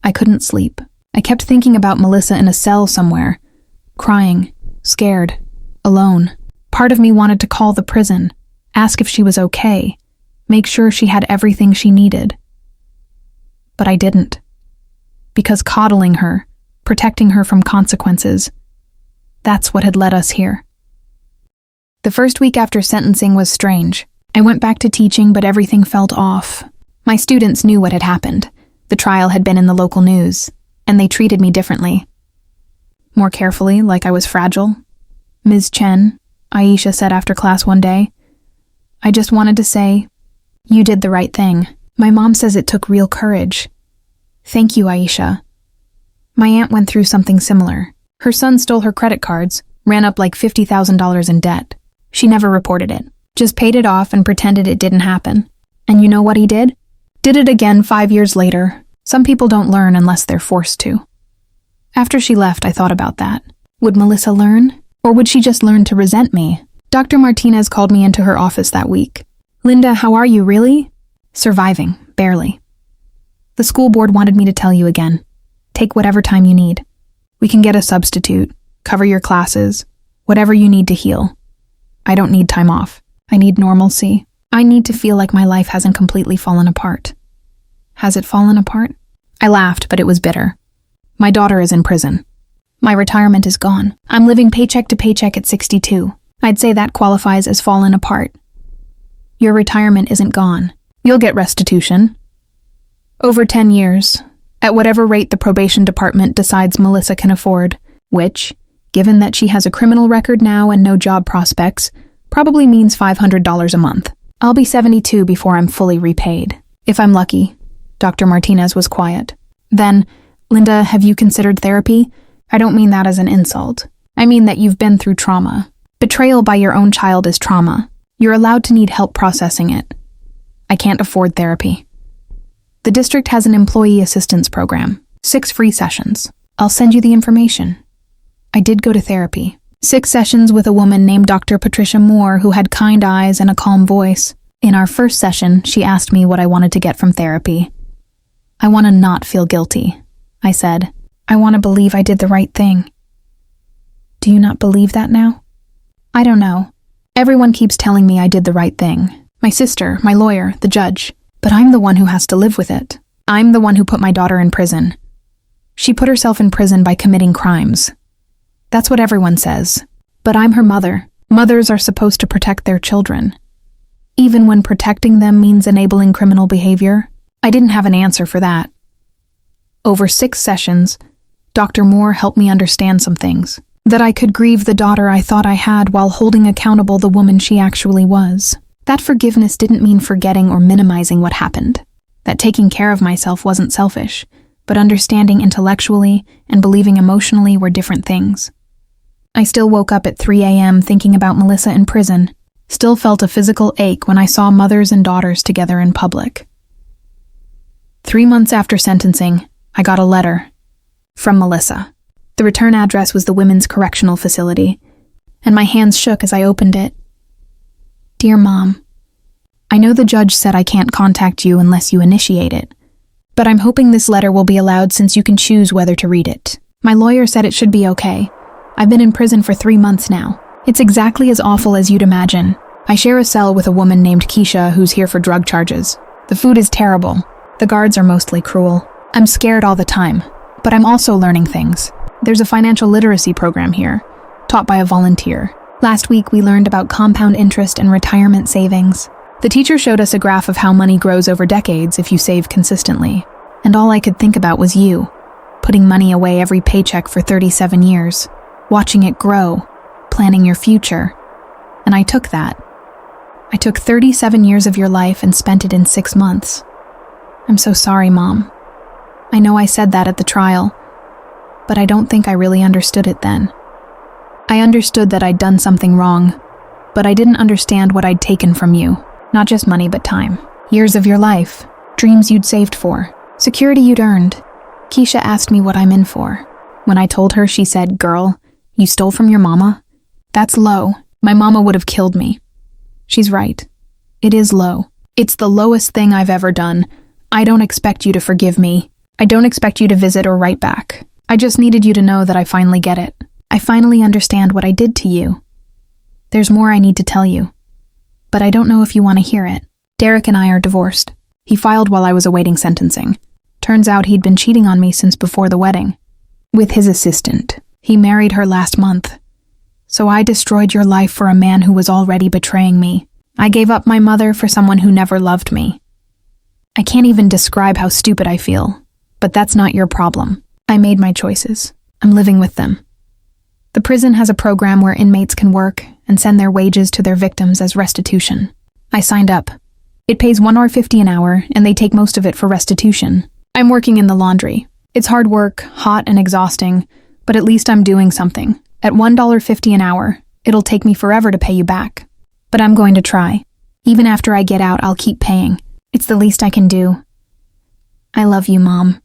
I couldn't sleep. I kept thinking about Melissa in a cell somewhere, crying, scared, alone. Part of me wanted to call the prison, ask if she was okay, make sure she had everything she needed. But I didn't. Because coddling her, protecting her from consequences, that's what had led us here. The first week after sentencing was strange. I went back to teaching, but everything felt off. My students knew what had happened. The trial had been in the local news, and they treated me differently. More carefully, like I was fragile. Ms. Chen, Aisha said after class one day, I just wanted to say, you did the right thing. My mom says it took real courage. Thank you, Aisha. My aunt went through something similar. Her son stole her credit cards, ran up like $50,000 in debt. She never reported it, just paid it off and pretended it didn't happen. And you know what he did? Did it again 5 years later. Some people don't learn unless they're forced to. After she left, I thought about that. Would Melissa learn? Or would she just learn to resent me? Dr. Martinez called me into her office that week. Linda, how are you, really? Surviving, barely. The school board wanted me to tell you again. Take whatever time you need. We can get a substitute, cover your classes, whatever you need to heal. I don't need time off. I need normalcy. I need to feel like my life hasn't completely fallen apart. Has it fallen apart? I laughed, but it was bitter. My daughter is in prison. My retirement is gone. I'm living paycheck to paycheck at 62. I'd say that qualifies as fallen apart. Your retirement isn't gone. You'll get restitution. Over 10 years, at whatever rate the probation department decides Melissa can afford, which, given that she has a criminal record now and no job prospects, probably means $500 a month. I'll be 72 before I'm fully repaid. If I'm lucky. Dr. Martinez was quiet. Then, Linda, have you considered therapy? I don't mean that as an insult. I mean that you've been through trauma. Betrayal by your own child is trauma. You're allowed to need help processing it. I can't afford therapy. The district has an employee assistance program. 6 free sessions. I'll send you the information. I did go to therapy. 6 sessions with a woman named Dr. Patricia Moore who had kind eyes and a calm voice. In our first session, she asked me what I wanted to get from therapy. I want to not feel guilty, I said. I want to believe I did the right thing. Do you not believe that now? I don't know. Everyone keeps telling me I did the right thing. My sister, my lawyer, the judge. But I'm the one who has to live with it. I'm the one who put my daughter in prison. She put herself in prison by committing crimes. That's what everyone says. But I'm her mother. Mothers are supposed to protect their children. Even when protecting them means enabling criminal behavior, I didn't have an answer for that. Over 6 sessions, Dr. Moore helped me understand some things. That I could grieve the daughter I thought I had while holding accountable the woman she actually was. That forgiveness didn't mean forgetting or minimizing what happened. That taking care of myself wasn't selfish, but understanding intellectually and believing emotionally were different things. I still woke up at 3 a.m. thinking about Melissa in prison, still felt a physical ache when I saw mothers and daughters together in public. 3 months after sentencing, I got a letter from Melissa. The return address was the Women's Correctional Facility, and my hands shook as I opened it. Dear Mom, I know the judge said I can't contact you unless you initiate it, but I'm hoping this letter will be allowed since you can choose whether to read it. My lawyer said it should be okay. I've been in prison for 3 months now. It's exactly as awful as you'd imagine. I share a cell with a woman named Keisha who's here for drug charges. The food is terrible. The guards are mostly cruel. I'm scared all the time, but I'm also learning things. There's a financial literacy program here, taught by a volunteer. Last week we learned about compound interest and retirement savings. The teacher showed us a graph of how money grows over decades if you save consistently. And all I could think about was you, putting money away every paycheck for 37 years. Watching it grow, planning your future. And I took that. I took 37 years of your life and spent it in 6 months. I'm so sorry, Mom. I know I said that at the trial, but I don't think I really understood it then. I understood that I'd done something wrong, but I didn't understand what I'd taken from you. Not just money, but time. Years of your life, dreams you'd saved for, security you'd earned. Keisha asked me what I'm in for. When I told her, she said, "Girl, you stole from your mama? That's low. My mama would have killed me." She's right. It is low. It's the lowest thing I've ever done. I don't expect you to forgive me. I don't expect you to visit or write back. I just needed you to know that I finally get it. I finally understand what I did to you. There's more I need to tell you, but I don't know if you want to hear it. Derek and I are divorced. He filed while I was awaiting sentencing. Turns out he'd been cheating on me since before the wedding. With his assistant. He married her last month. So I destroyed your life for a man who was already betraying me. I gave up my mother for someone who never loved me. I can't even describe how stupid I feel, but that's not your problem. I made my choices. I'm living with them. The prison has a program where inmates can work and send their wages to their victims as restitution. I signed up. It pays $1.50 an hour, and they take most of it for restitution. I'm working in the laundry. It's hard work, hot and exhausting, but at least I'm doing something. At $1.50 an hour, it'll take me forever to pay you back. But I'm going to try. Even after I get out, I'll keep paying. It's the least I can do. I love you, Mom.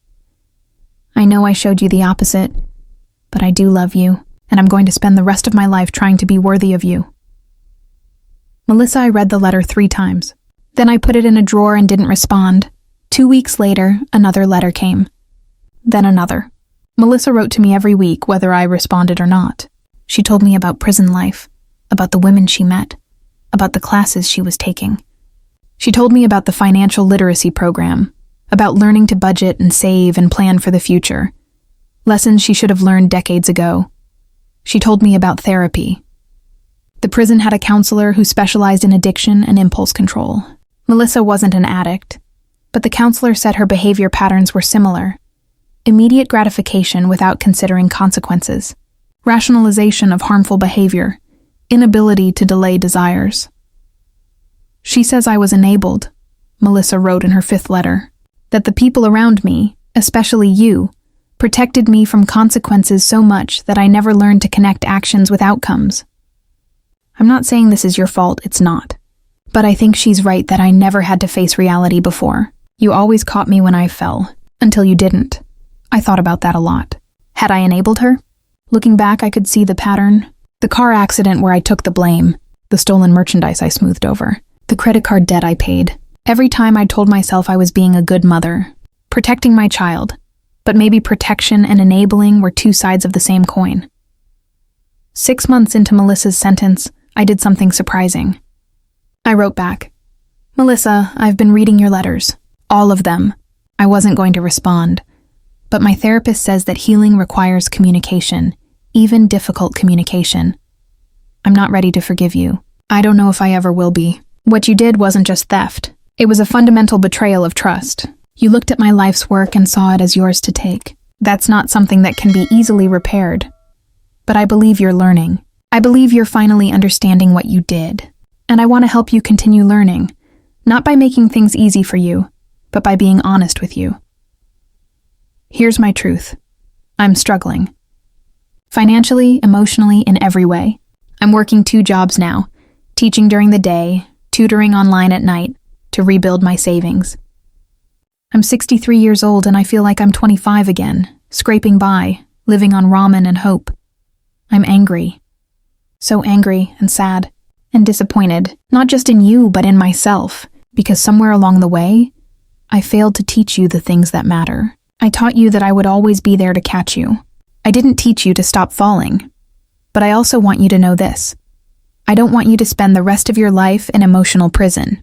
I know I showed you the opposite, but I do love you, and I'm going to spend the rest of my life trying to be worthy of you. Melissa, I read the letter 3 times. Then I put it in a drawer and didn't respond. 2 weeks later, another letter came. Then another. Melissa wrote to me every week, whether I responded or not. She told me about prison life, about the women she met, about the classes she was taking. She told me about the financial literacy program, about learning to budget and save and plan for the future. Lessons she should have learned decades ago. She told me about therapy. The prison had a counselor who specialized in addiction and impulse control. Melissa wasn't an addict, but the counselor said her behavior patterns were similar. Immediate gratification without considering consequences, rationalization of harmful behavior, inability to delay desires. She says I was enabled, Melissa wrote in her 5th letter, that the people around me, especially you, protected me from consequences so much that I never learned to connect actions with outcomes. I'm not saying this is your fault, it's not. But I think she's right that I never had to face reality before. You always caught me when I fell, until you didn't. I thought about that a lot. Had I enabled her? Looking back, I could see the pattern. The car accident where I took the blame, the stolen merchandise I smoothed over, the credit card debt I paid. Every time I told myself I was being a good mother, protecting my child, but maybe protection and enabling were 2 sides of the same coin. 6 months into Melissa's sentence, I did something surprising. I wrote back, "Melissa, I've been reading your letters. All of them." I wasn't going to respond, but my therapist says that healing requires communication, even difficult communication. I'm not ready to forgive you. I don't know if I ever will be. What you did wasn't just theft. It was a fundamental betrayal of trust. You looked at my life's work and saw it as yours to take. That's not something that can be easily repaired. But I believe you're learning. I believe you're finally understanding what you did. And I want to help you continue learning, not by making things easy for you, but by being honest with you. Here's my truth. I'm struggling. Financially, emotionally, in every way. I'm working 2 jobs now, teaching during the day, tutoring online at night, to rebuild my savings. I'm 63 years old and I feel like I'm 25 again, scraping by, living on ramen and hope. I'm angry. So angry and sad and disappointed, not just in you, but in myself, because somewhere along the way, I failed to teach you the things that matter. I taught you that I would always be there to catch you. I didn't teach you to stop falling. But I also want you to know this. I don't want you to spend the rest of your life in emotional prison.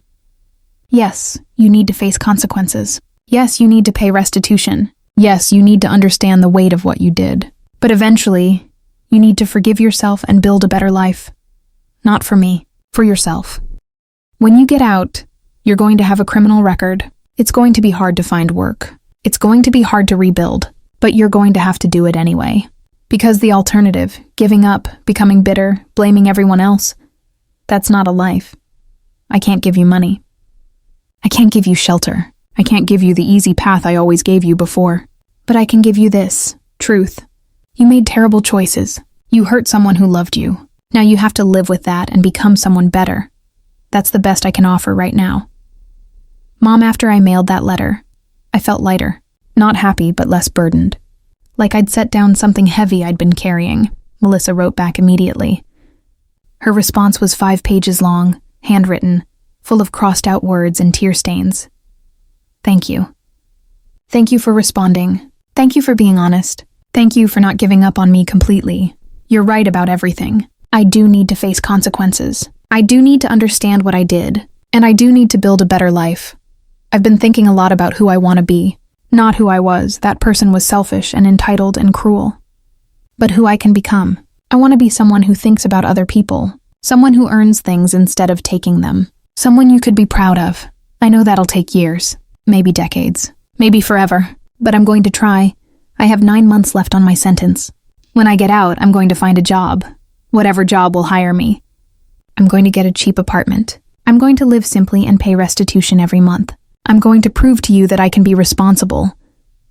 Yes, you need to face consequences. Yes, you need to pay restitution. Yes, you need to understand the weight of what you did. But eventually, you need to forgive yourself and build a better life. Not for me, for yourself. When you get out, you're going to have a criminal record. It's going to be hard to find work. It's going to be hard to rebuild, but you're going to have to do it anyway. Because the alternative, giving up, becoming bitter, blaming everyone else, that's not a life. I can't give you money. I can't give you shelter. I can't give you the easy path I always gave you before. But I can give you this, truth. You made terrible choices. You hurt someone who loved you. Now you have to live with that and become someone better. That's the best I can offer right now. Mom, after I mailed that letter, I felt lighter. Not happy, but less burdened. Like I'd set down something heavy I'd been carrying. Melissa wrote back immediately. Her response was 5 pages long, handwritten, full of crossed-out words and tear stains. Thank you. Thank you for responding. Thank you for being honest. Thank you for not giving up on me completely. You're right about everything. I do need to face consequences. I do need to understand what I did. And I do need to build a better life. I've been thinking a lot about who I want to be. Not who I was. That person was selfish and entitled and cruel. But who I can become. I want to be someone who thinks about other people. Someone who earns things instead of taking them. Someone you could be proud of. I know that'll take years. Maybe decades. Maybe forever. But I'm going to try. I have 9 months left on my sentence. When I get out, I'm going to find a job. Whatever job will hire me. I'm going to get a cheap apartment. I'm going to live simply and pay restitution every month. I'm going to prove to you that I can be responsible.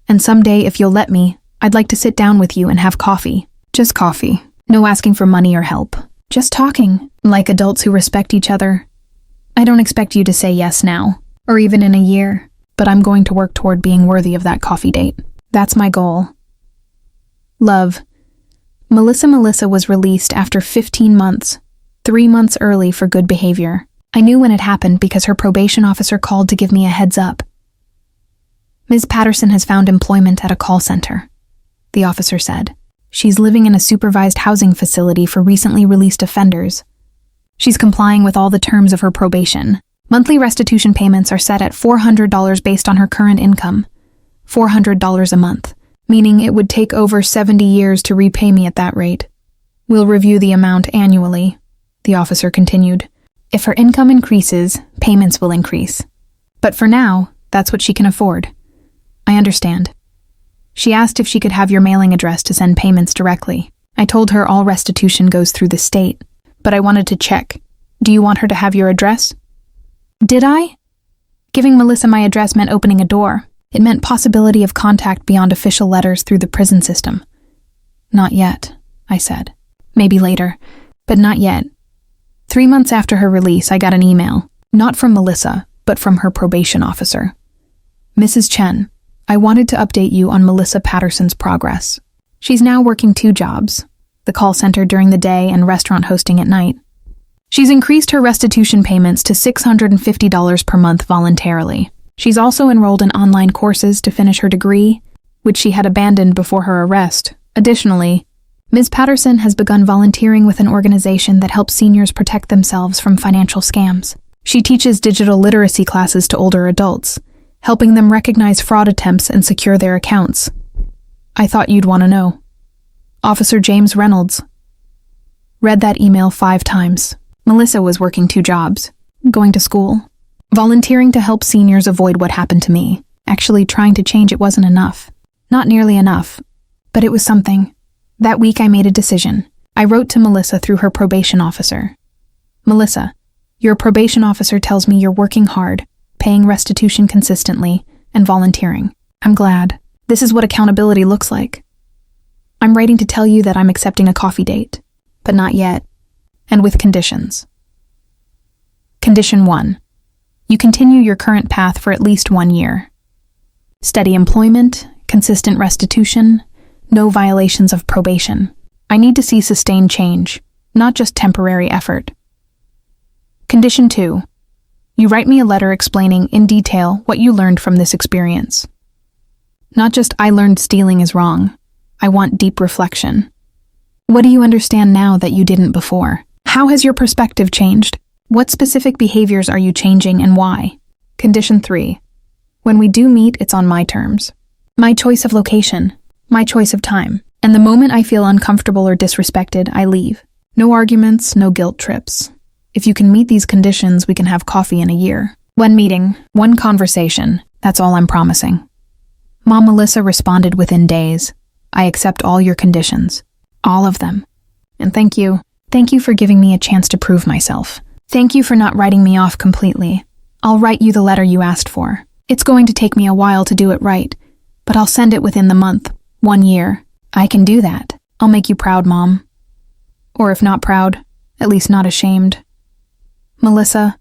And someday, if you'll let me, I'd like to sit down with you and have coffee. Just coffee. No asking for money or help. Just talking, like adults who respect each other. I don't expect you to say yes now, or even in a year, but I'm going to work toward being worthy of that coffee date. That's my goal. Love. Melissa was released after 15 months, 3 months early for good behavior. I knew when it happened because her probation officer called to give me a heads up. Ms. Patterson has found employment at a call center, the officer said. She's living in a supervised housing facility for recently released offenders. She's complying with all the terms of her probation. Monthly restitution payments are set at $400 based on her current income. $400 a month, meaning it would take over 70 years to repay me at that rate. We'll review the amount annually, the officer continued. If her income increases, payments will increase. But for now, that's what she can afford. I understand. She asked if she could have your mailing address to send payments directly. I told her all restitution goes through the state, but I wanted to check. Do you want her to have your address? Did I? Giving Melissa my address meant opening a door. It meant possibility of contact beyond official letters through the prison system. Not yet, I said. Maybe later, but not yet. 3 months after her release, I got an email, not from Melissa, but from her probation officer. Mrs. Chen, I wanted to update you on Melissa Patterson's progress. She's now working 2 jobs, the call center during the day and restaurant hosting at night. She's increased her restitution payments to $650 per month voluntarily. She's also enrolled in online courses to finish her degree, which she had abandoned before her arrest. Additionally, Ms. Patterson has begun volunteering with an organization that helps seniors protect themselves from financial scams. She teaches digital literacy classes to older adults, helping them recognize fraud attempts and secure their accounts. I thought you'd want to know. Officer James Reynolds. Read that email 5 times. Melissa was working 2 jobs, going to school, volunteering to help seniors avoid what happened to me. Actually, trying to change it wasn't enough. Not nearly enough, but it was something. That week I made a decision. I wrote to Melissa through her probation officer. Melissa, Your probation officer tells me you're working hard, paying restitution consistently, and volunteering. I'm glad. This is what accountability looks like. I'm writing to tell you that I'm accepting a coffee date, but not yet, and with conditions. Condition 1. You continue your current path for at least 1 year. Steady employment, consistent restitution, no violations of probation. I need to see sustained change, not just temporary effort. Condition 2. You write me a letter explaining in detail what you learned from this experience. Not just I learned stealing is wrong. I want deep reflection. What do you understand now that you didn't before? How has your perspective changed? What specific behaviors are you changing and why? Condition 3. When we do meet, it's on my terms. My choice of location, my choice of time. And the moment I feel uncomfortable or disrespected, I leave. No arguments, no guilt trips. If you can meet these conditions, we can have coffee in a year. 1 meeting, 1 conversation. That's all I'm promising. Mom Melissa responded within days. I accept all your conditions. All of them. And thank you. Thank you for giving me a chance to prove myself. Thank you for not writing me off completely. I'll write you the letter you asked for. It's going to take me a while to do it right, but I'll send it within the month, 1 year. I can do that. I'll make you proud, Mom. Or if not proud, at least not ashamed. Melissa.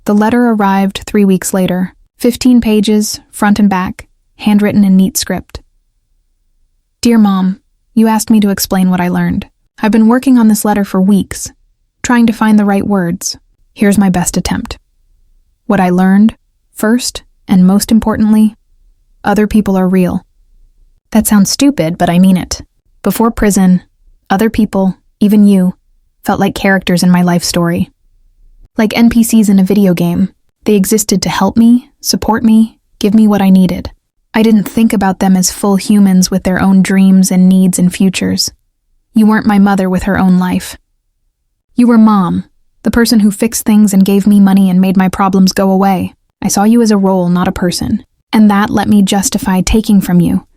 The letter arrived 3 weeks later. 15 pages, front and back, handwritten in neat script. Dear Mom, you asked me to explain what I learned. I've been working on this letter for weeks, trying to find the right words. Here's my best attempt. What I learned, first, and most importantly, other people are real. That sounds stupid, but I mean it. Before prison, other people, even you, felt like characters in my life story. Like NPCs in a video game. They existed to help me, support me, give me what I needed. I didn't think about them as full humans with their own dreams and needs and futures. You weren't my mother with her own life. You were Mom, the person who fixed things and gave me money and made my problems go away. I saw you as a role, not a person. And that let me justify taking from you.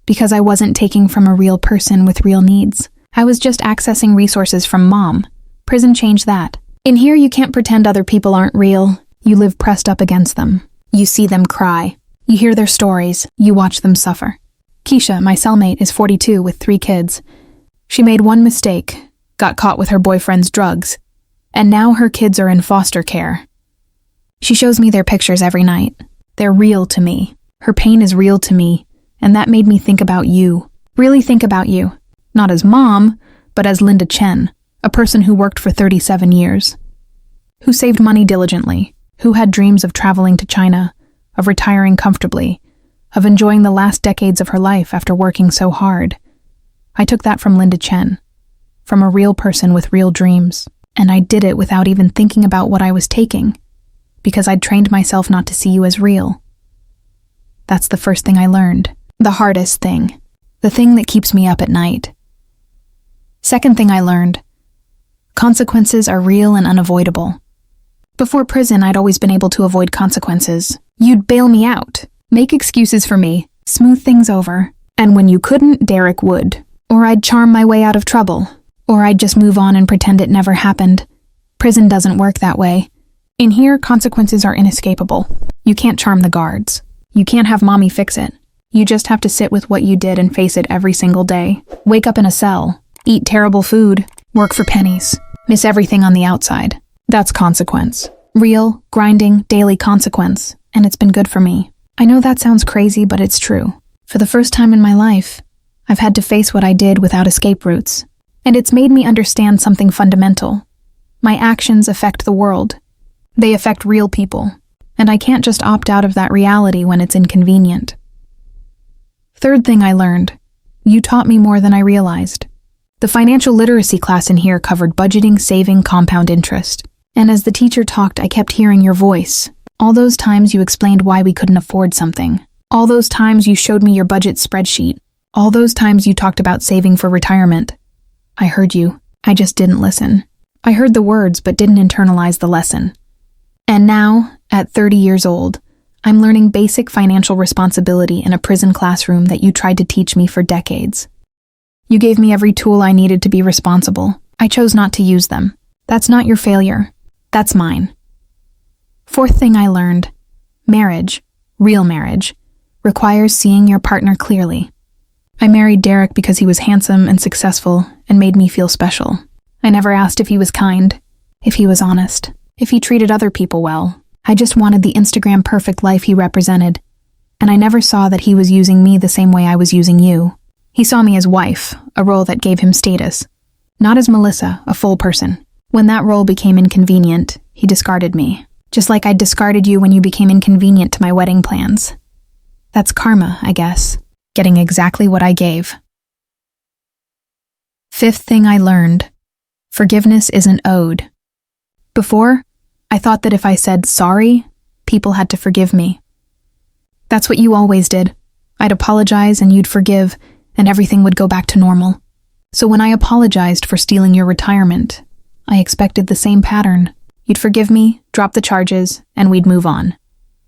Because I wasn't taking from a real person with real needs. I was just accessing resources from Mom. Prison changed that. In here, you can't pretend other people aren't real. You live pressed up against them. You see them cry. You hear their stories. You watch them suffer. Keisha, my cellmate, is 42 with 3 kids. She made one mistake, got caught with her boyfriend's drugs, and now her kids are in foster care. She shows me their pictures every night. They're real to me. Her pain is real to me, and that made me think about you. Really think about you. Not as Mom, but as Linda Chen, a person who worked for 37 years. Who saved money diligently, who had dreams of traveling to China, of retiring comfortably, of enjoying the last decades of her life after working so hard. I took that from Linda Chen, from a real person with real dreams, and I did it without even thinking about what I was taking, because I'd trained myself not to see you as real. That's the first thing I learned, the hardest thing, the thing that keeps me up at night. Second thing I learned, consequences are real and unavoidable. Before prison, I'd always been able to avoid consequences. You'd bail me out, make excuses for me, smooth things over, and when you couldn't, Derek would. Or I'd charm my way out of trouble, or I'd just move on and pretend it never happened. Prison doesn't work that way. In here, consequences are inescapable. You can't charm the guards. You can't have Mommy fix it. You just have to sit with what you did and face it every single day. Wake up in a cell, eat terrible food, work for pennies, miss everything on the outside. That's consequence. Real, grinding, daily consequence, and it's been good for me. I know that sounds crazy, but it's true. For the first time in my life, I've had to face what I did without escape routes, and it's made me understand something fundamental. My actions affect the world. They affect real people, and I can't just opt out of that reality when it's inconvenient. Third thing I learned, you taught me more than I realized. The financial literacy class in here covered budgeting, saving, compound interest. And as the teacher talked, I kept hearing your voice. All those times you explained why we couldn't afford something. All those times you showed me your budget spreadsheet. All those times you talked about saving for retirement. I heard you. I just didn't listen. I heard the words but didn't internalize the lesson. And now, at 30 years old, I'm learning basic financial responsibility in a prison classroom that you tried to teach me for decades. You gave me every tool I needed to be responsible. I chose not to use them. That's not your failure. That's mine. Fourth thing I learned, marriage, real marriage, requires seeing your partner clearly. I married Derek because he was handsome and successful and made me feel special. I never asked if he was kind, if he was honest, if he treated other people well. I just wanted the Instagram perfect life he represented, and I never saw that he was using me the same way I was using you. He saw me as wife, a role that gave him status, not as Melissa, a full person. When that role became inconvenient, he discarded me, just like I discarded you when you became inconvenient to my wedding plans. That's karma, I guess, getting exactly what I gave. Fifth thing I learned, forgiveness isn't owed. Before, I thought that if I said sorry, people had to forgive me. That's what you always did. I'd apologize and you'd forgive, and everything would go back to normal. So when I apologized for stealing your retirement, I expected the same pattern. You'd forgive me, drop the charges, and we'd move on.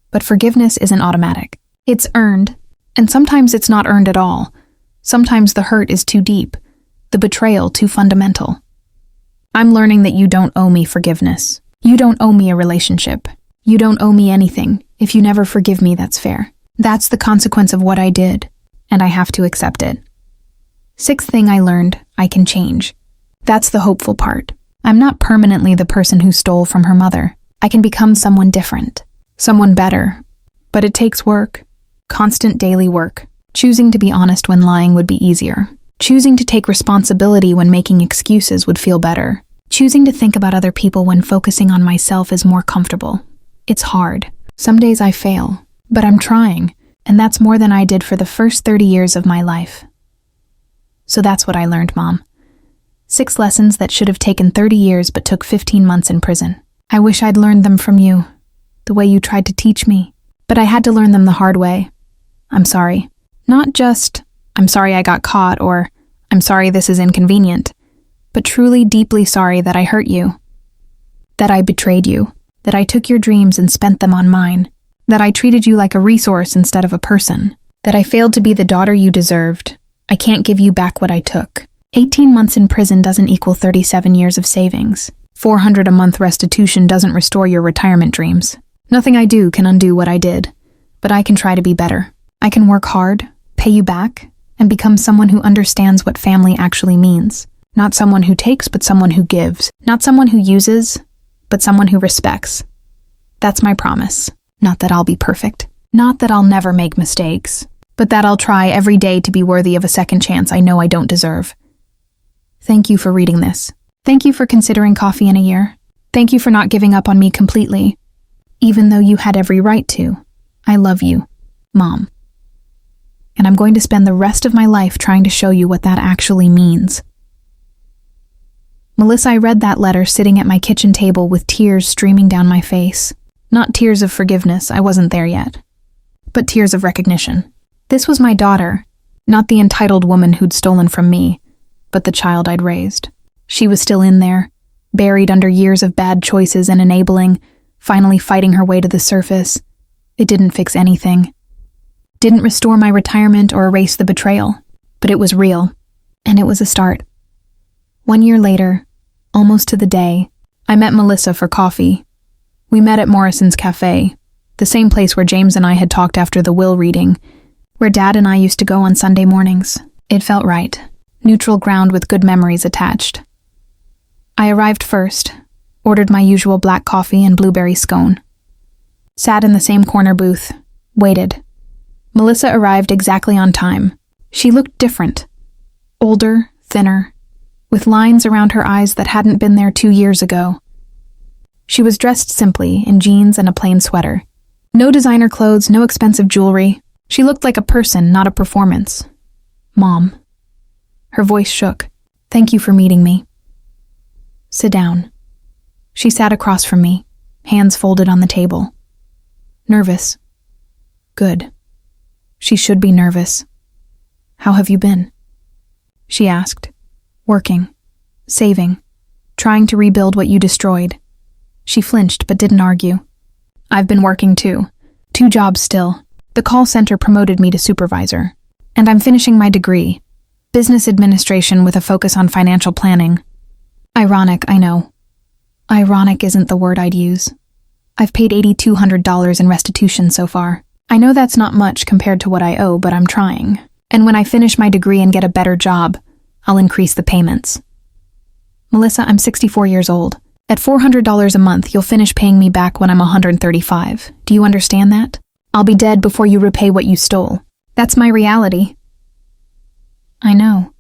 But forgiveness isn't automatic. It's earned, and sometimes it's not earned at all. Sometimes the hurt is too deep, the betrayal too fundamental. I'm learning that you don't owe me forgiveness. You don't owe me a relationship. You don't owe me anything. If you never forgive me, that's fair. That's the consequence of what I did, and I have to accept it. Sixth thing I learned, I can change. That's the hopeful part. I'm not permanently the person who stole from her mother. I can become someone different, someone better. But it takes work, constant daily work. Choosing to be honest when lying would be easier. Choosing to take responsibility when making excuses would feel better. Choosing to think about other people when focusing on myself is more comfortable. It's hard. Some days I fail, but I'm trying, and that's more than I did for the first 30 years of my life. So that's what I learned, Mom. 6 lessons that should have taken 30 years but took 15 months in prison. I wish I'd learned them from you, the way you tried to teach me, but I had to learn them the hard way. I'm sorry. Not just, I'm sorry I got caught, or I'm sorry this is inconvenient, but truly deeply sorry that I hurt you, that I betrayed you, that I took your dreams and spent them on mine, that I treated you like a resource instead of a person, that I failed to be the daughter you deserved. I can't give you back what I took. 18 months in prison doesn't equal 37 years of savings. $400 a month restitution doesn't restore your retirement dreams. Nothing I do can undo what I did, but I can try to be better. I can work hard, pay you back, and become someone who understands what family actually means. Not someone who takes, but someone who gives. Not someone who uses, but someone who respects. That's my promise. Not that I'll be perfect. Not that I'll never make mistakes, but that I'll try every day to be worthy of a second chance I know I don't deserve. Thank you for reading this. Thank you for considering coffee in a year. Thank you for not giving up on me completely, even though you had every right to. I love you, Mom. And I'm going to spend the rest of my life trying to show you what that actually means. Melissa, I read that letter sitting at my kitchen table with tears streaming down my face. Not tears of forgiveness, I wasn't there yet, but tears of recognition. This was my daughter, not the entitled woman who'd stolen from me, but the child I'd raised. She was still in there, buried under years of bad choices and enabling, finally fighting her way to the surface. It didn't fix anything. Didn't restore my retirement or erase the betrayal, but it was real, and it was a start. 1 year later, almost to the day, I met Melissa for coffee. We met at Morrison's Cafe, the same place where James and I had talked after the will reading, where Dad and I used to go on Sunday mornings. It felt right, neutral ground with good memories attached. I arrived first, ordered my usual black coffee and blueberry scone. Sat in the same corner booth, waited. Melissa arrived exactly on time. She looked different. Older, thinner, with lines around her eyes that hadn't been there 2 years ago. She was dressed simply, in jeans and a plain sweater. No designer clothes, no expensive jewelry. She looked like a person, not a performance. Mom. Her voice shook. Thank you for meeting me. Sit down. She sat across from me, hands folded on the table. Nervous. Good. She should be nervous. How have you been? She asked. Working. Saving. Trying to rebuild what you destroyed. She flinched but didn't argue. I've been working too. 2 jobs still. The call center promoted me to supervisor. And I'm finishing my degree. Business administration with a focus on financial planning. Ironic, I know. Ironic isn't the word I'd use. I've paid $8,200 in restitution so far. I know that's not much compared to what I owe, but I'm trying. And when I finish my degree and get a better job, I'll increase the payments. Melissa, I'm 64 years old. At $400 a month, you'll finish paying me back when I'm 135. Do you understand that? I'll be dead before you repay what you stole. That's my reality. I know.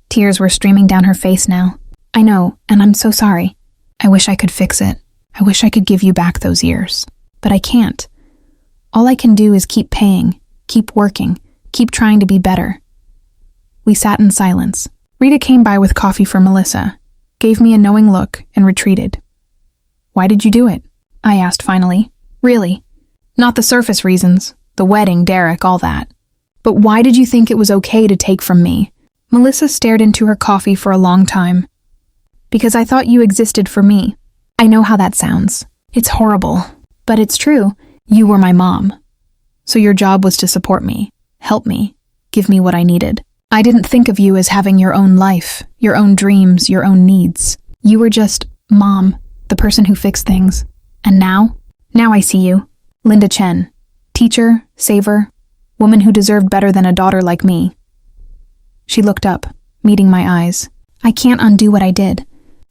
Tears were streaming down her face now. I know, and I'm so sorry. I wish I could fix it. I wish I could give you back those years. But I can't. All I can do is keep paying, keep working, keep trying to be better. We sat in silence. Rita came by with coffee for Melissa, gave me a knowing look, and retreated. Why did you do it? I asked finally. Really? Not the surface reasons, the wedding, Derek, all that. But why did you think it was okay to take from me? Melissa stared into her coffee for a long time. Because I thought you existed for me. I know how that sounds. It's horrible. But it's true. You were my mom. So your job was to support me, help me, give me what I needed. I didn't think of you as having your own life, your own dreams, your own needs. You were just Mom, the person who fixed things. And now I see you. Linda Chen. Teacher, saver, woman who deserved better than a daughter like me. She looked up, meeting my eyes. I can't undo what I did,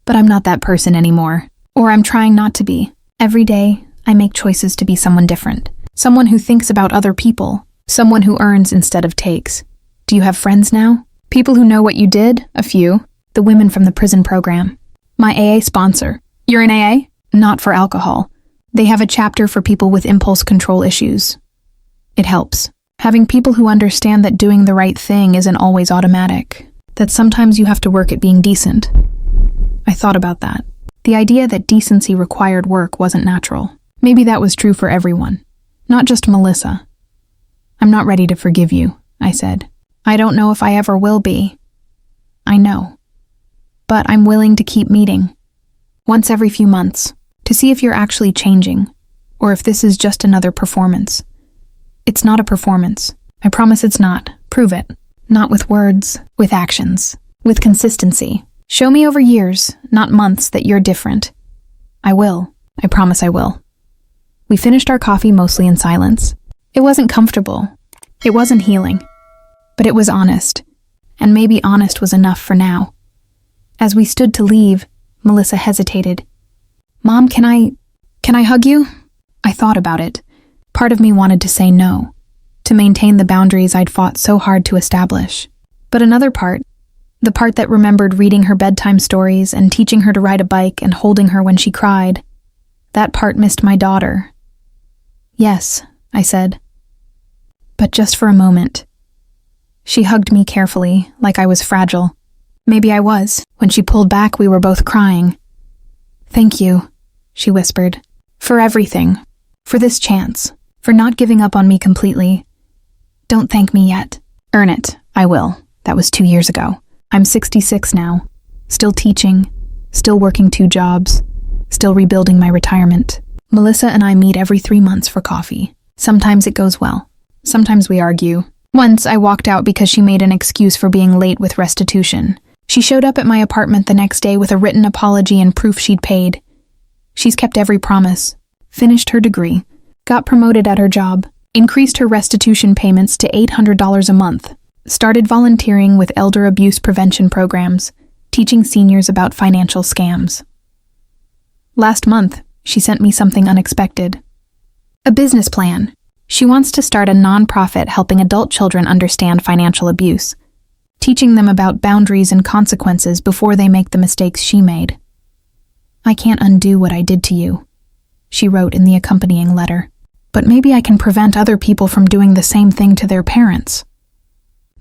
but I'm not that person anymore. Or I'm trying not to be. Every day, I make choices to be someone different. Someone who thinks about other people. Someone who earns instead of takes. Do you have friends now? People who know what you did? A few. The women from the prison program. My AA sponsor. You're in AA? Not for alcohol. They have a chapter for people with impulse control issues. It helps. Having people who understand that doing the right thing isn't always automatic. That sometimes you have to work at being decent. I thought about that. The idea that decency required work wasn't natural. Maybe that was true for everyone. Not just Melissa. I'm not ready to forgive you, I said. I don't know if I ever will be. I know. But I'm willing to keep meeting. Once every few months. To see if you're actually changing. Or if this is just another performance. It's not a performance. I promise it's not. Prove it. Not with words, with actions, with consistency. Show me over years, not months, that you're different. I will. I promise I will. We finished our coffee mostly in silence. It wasn't comfortable. It wasn't healing. But it was honest. And maybe honest was enough for now. As we stood to leave, Melissa hesitated. Mom, can I hug you? I thought about it. Part of me wanted to say no, to maintain the boundaries I'd fought so hard to establish. But another part, the part that remembered reading her bedtime stories and teaching her to ride a bike and holding her when she cried, that part missed my daughter. Yes, I said. But just for a moment. She hugged me carefully, like I was fragile. Maybe I was. When she pulled back, we were both crying. Thank you, she whispered, for everything, for this chance, for not giving up on me completely. Don't thank me yet. Earn it. I will. That was 2 years ago. I'm 66 now. Still teaching. Still working 2 jobs. Still rebuilding my retirement. Melissa and I meet every 3 months for coffee. Sometimes it goes well. Sometimes we argue. Once I walked out because she made an excuse for being late with restitution. She showed up at my apartment the next day with a written apology and proof she'd paid. She's kept every promise. Finished her degree. Got promoted at her job. Increased her restitution payments to $800 a month. Started volunteering with elder abuse prevention programs, teaching seniors about financial scams. Last month, she sent me something unexpected. A business plan. She wants to start a nonprofit helping adult children understand financial abuse, teaching them about boundaries and consequences before they make the mistakes she made. I can't undo what I did to you, she wrote in the accompanying letter. But maybe I can prevent other people from doing the same thing to their parents.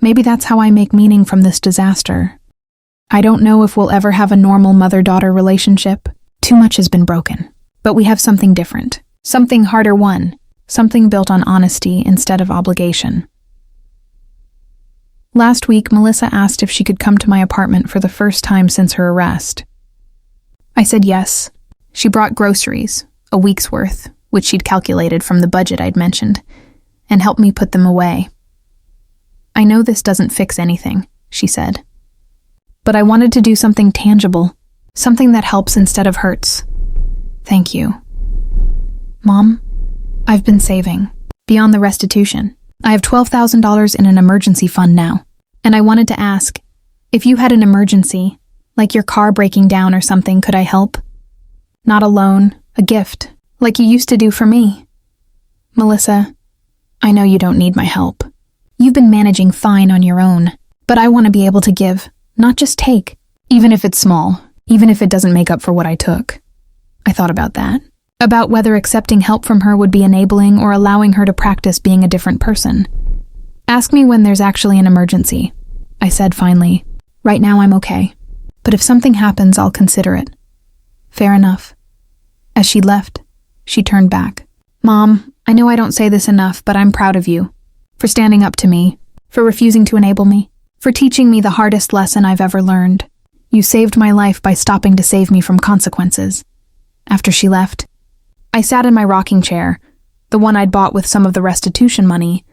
Maybe that's how I make meaning from this disaster. I don't know if we'll ever have a normal mother-daughter relationship. Too much has been broken. But we have something different. Something harder won. Something built on honesty instead of obligation. Last week, Melissa asked if she could come to my apartment for the first time since her arrest. I said yes. She brought groceries, a week's worth, which she'd calculated from the budget I'd mentioned, and helped me put them away. I know this doesn't fix anything, she said. But I wanted to do something tangible, Something that helps instead of hurts. Thank you. Mom, I've been saving. Beyond the restitution, I have $12,000 in an emergency fund now. And I wanted to ask, if you had an emergency, like your car breaking down or something, could I help? Not a loan, a gift, like you used to do for me. Melissa, I know you don't need my help. You've been managing fine on your own, but I want to be able to give, not just take, even if it's small, even if it doesn't make up for what I took. I thought about that, about whether accepting help from her would be enabling or allowing her to practice being a different person. Ask me when there's actually an emergency, I said finally. Right now I'm okay, but if something happens, I'll consider it. Fair enough. As she left, she turned back. Mom, I know I don't say this enough, but I'm proud of you. For standing up to me, for refusing to enable me, for teaching me the hardest lesson I've ever learned. You saved my life by stopping to save me from consequences. After she left, I sat in my rocking chair, the one I'd bought with some of the restitution money,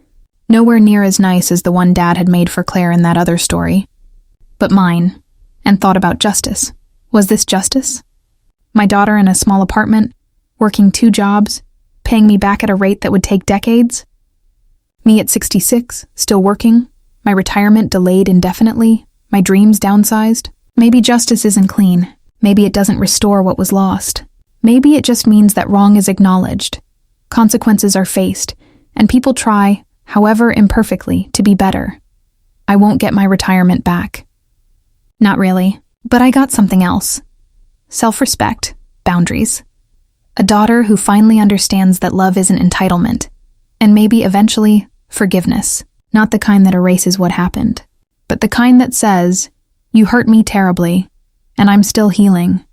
nowhere near as nice as the one Dad had made for Claire in that other story, but mine, and thought about justice. Was this justice? My daughter in a small apartment, working 2 jobs, paying me back at a rate that would take decades? Me at 66, still working, my retirement delayed indefinitely, my dreams downsized? Maybe justice isn't clean. Maybe it doesn't restore what was lost. Maybe it just means that wrong is acknowledged, consequences are faced, and people try, however imperfectly, to be better. I won't get my retirement back. Not really, but I got something else. Self-respect, boundaries. A daughter who finally understands that love isn't entitlement, and maybe eventually forgiveness, not the kind that erases what happened, but the kind that says, you hurt me terribly, and I'm still healing.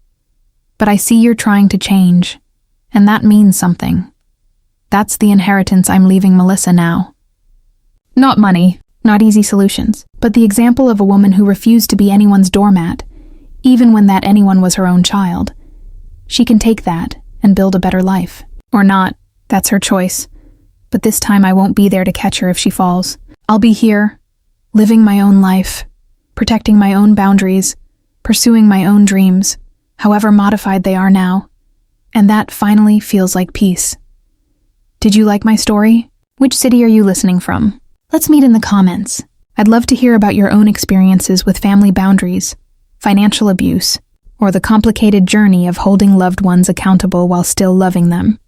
But I see you're trying to change, and that means something. That's the inheritance I'm leaving Melissa now. Not money, not easy solutions, but the example of a woman who refused to be anyone's doormat, even when that anyone was her own child. She can take that and build a better life. Or not, that's her choice. But this time I won't be there to catch her if she falls. I'll be here, living my own life, protecting my own boundaries, pursuing my own dreams, however modified they are now. And that finally feels like peace. Did you like my story? Which city are you listening from? Let's meet in the comments. I'd love to hear about your own experiences with family boundaries, financial abuse, or the complicated journey of holding loved ones accountable while still loving them.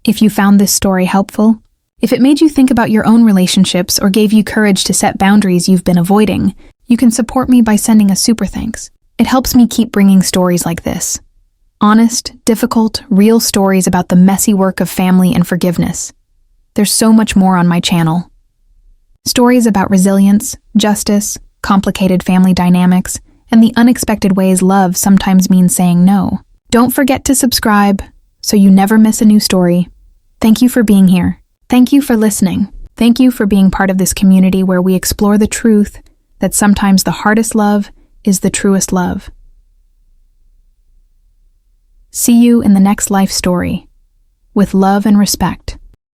If you found this story helpful, if it made you think about your own relationships or gave you courage to set boundaries you've been avoiding, you can support me by sending a super thanks. It helps me keep bringing stories like this. Honest, difficult, real stories about the messy work of family and forgiveness. There's so much more on my channel. Stories about resilience, justice, complicated family dynamics, and the unexpected ways love sometimes means saying no. Don't forget to subscribe so you never miss a new story. Thank you for being here. Thank you for listening. Thank you for being part of this community where we explore the truth that sometimes the hardest love is the truest love. See you in the next life story, with love and respect.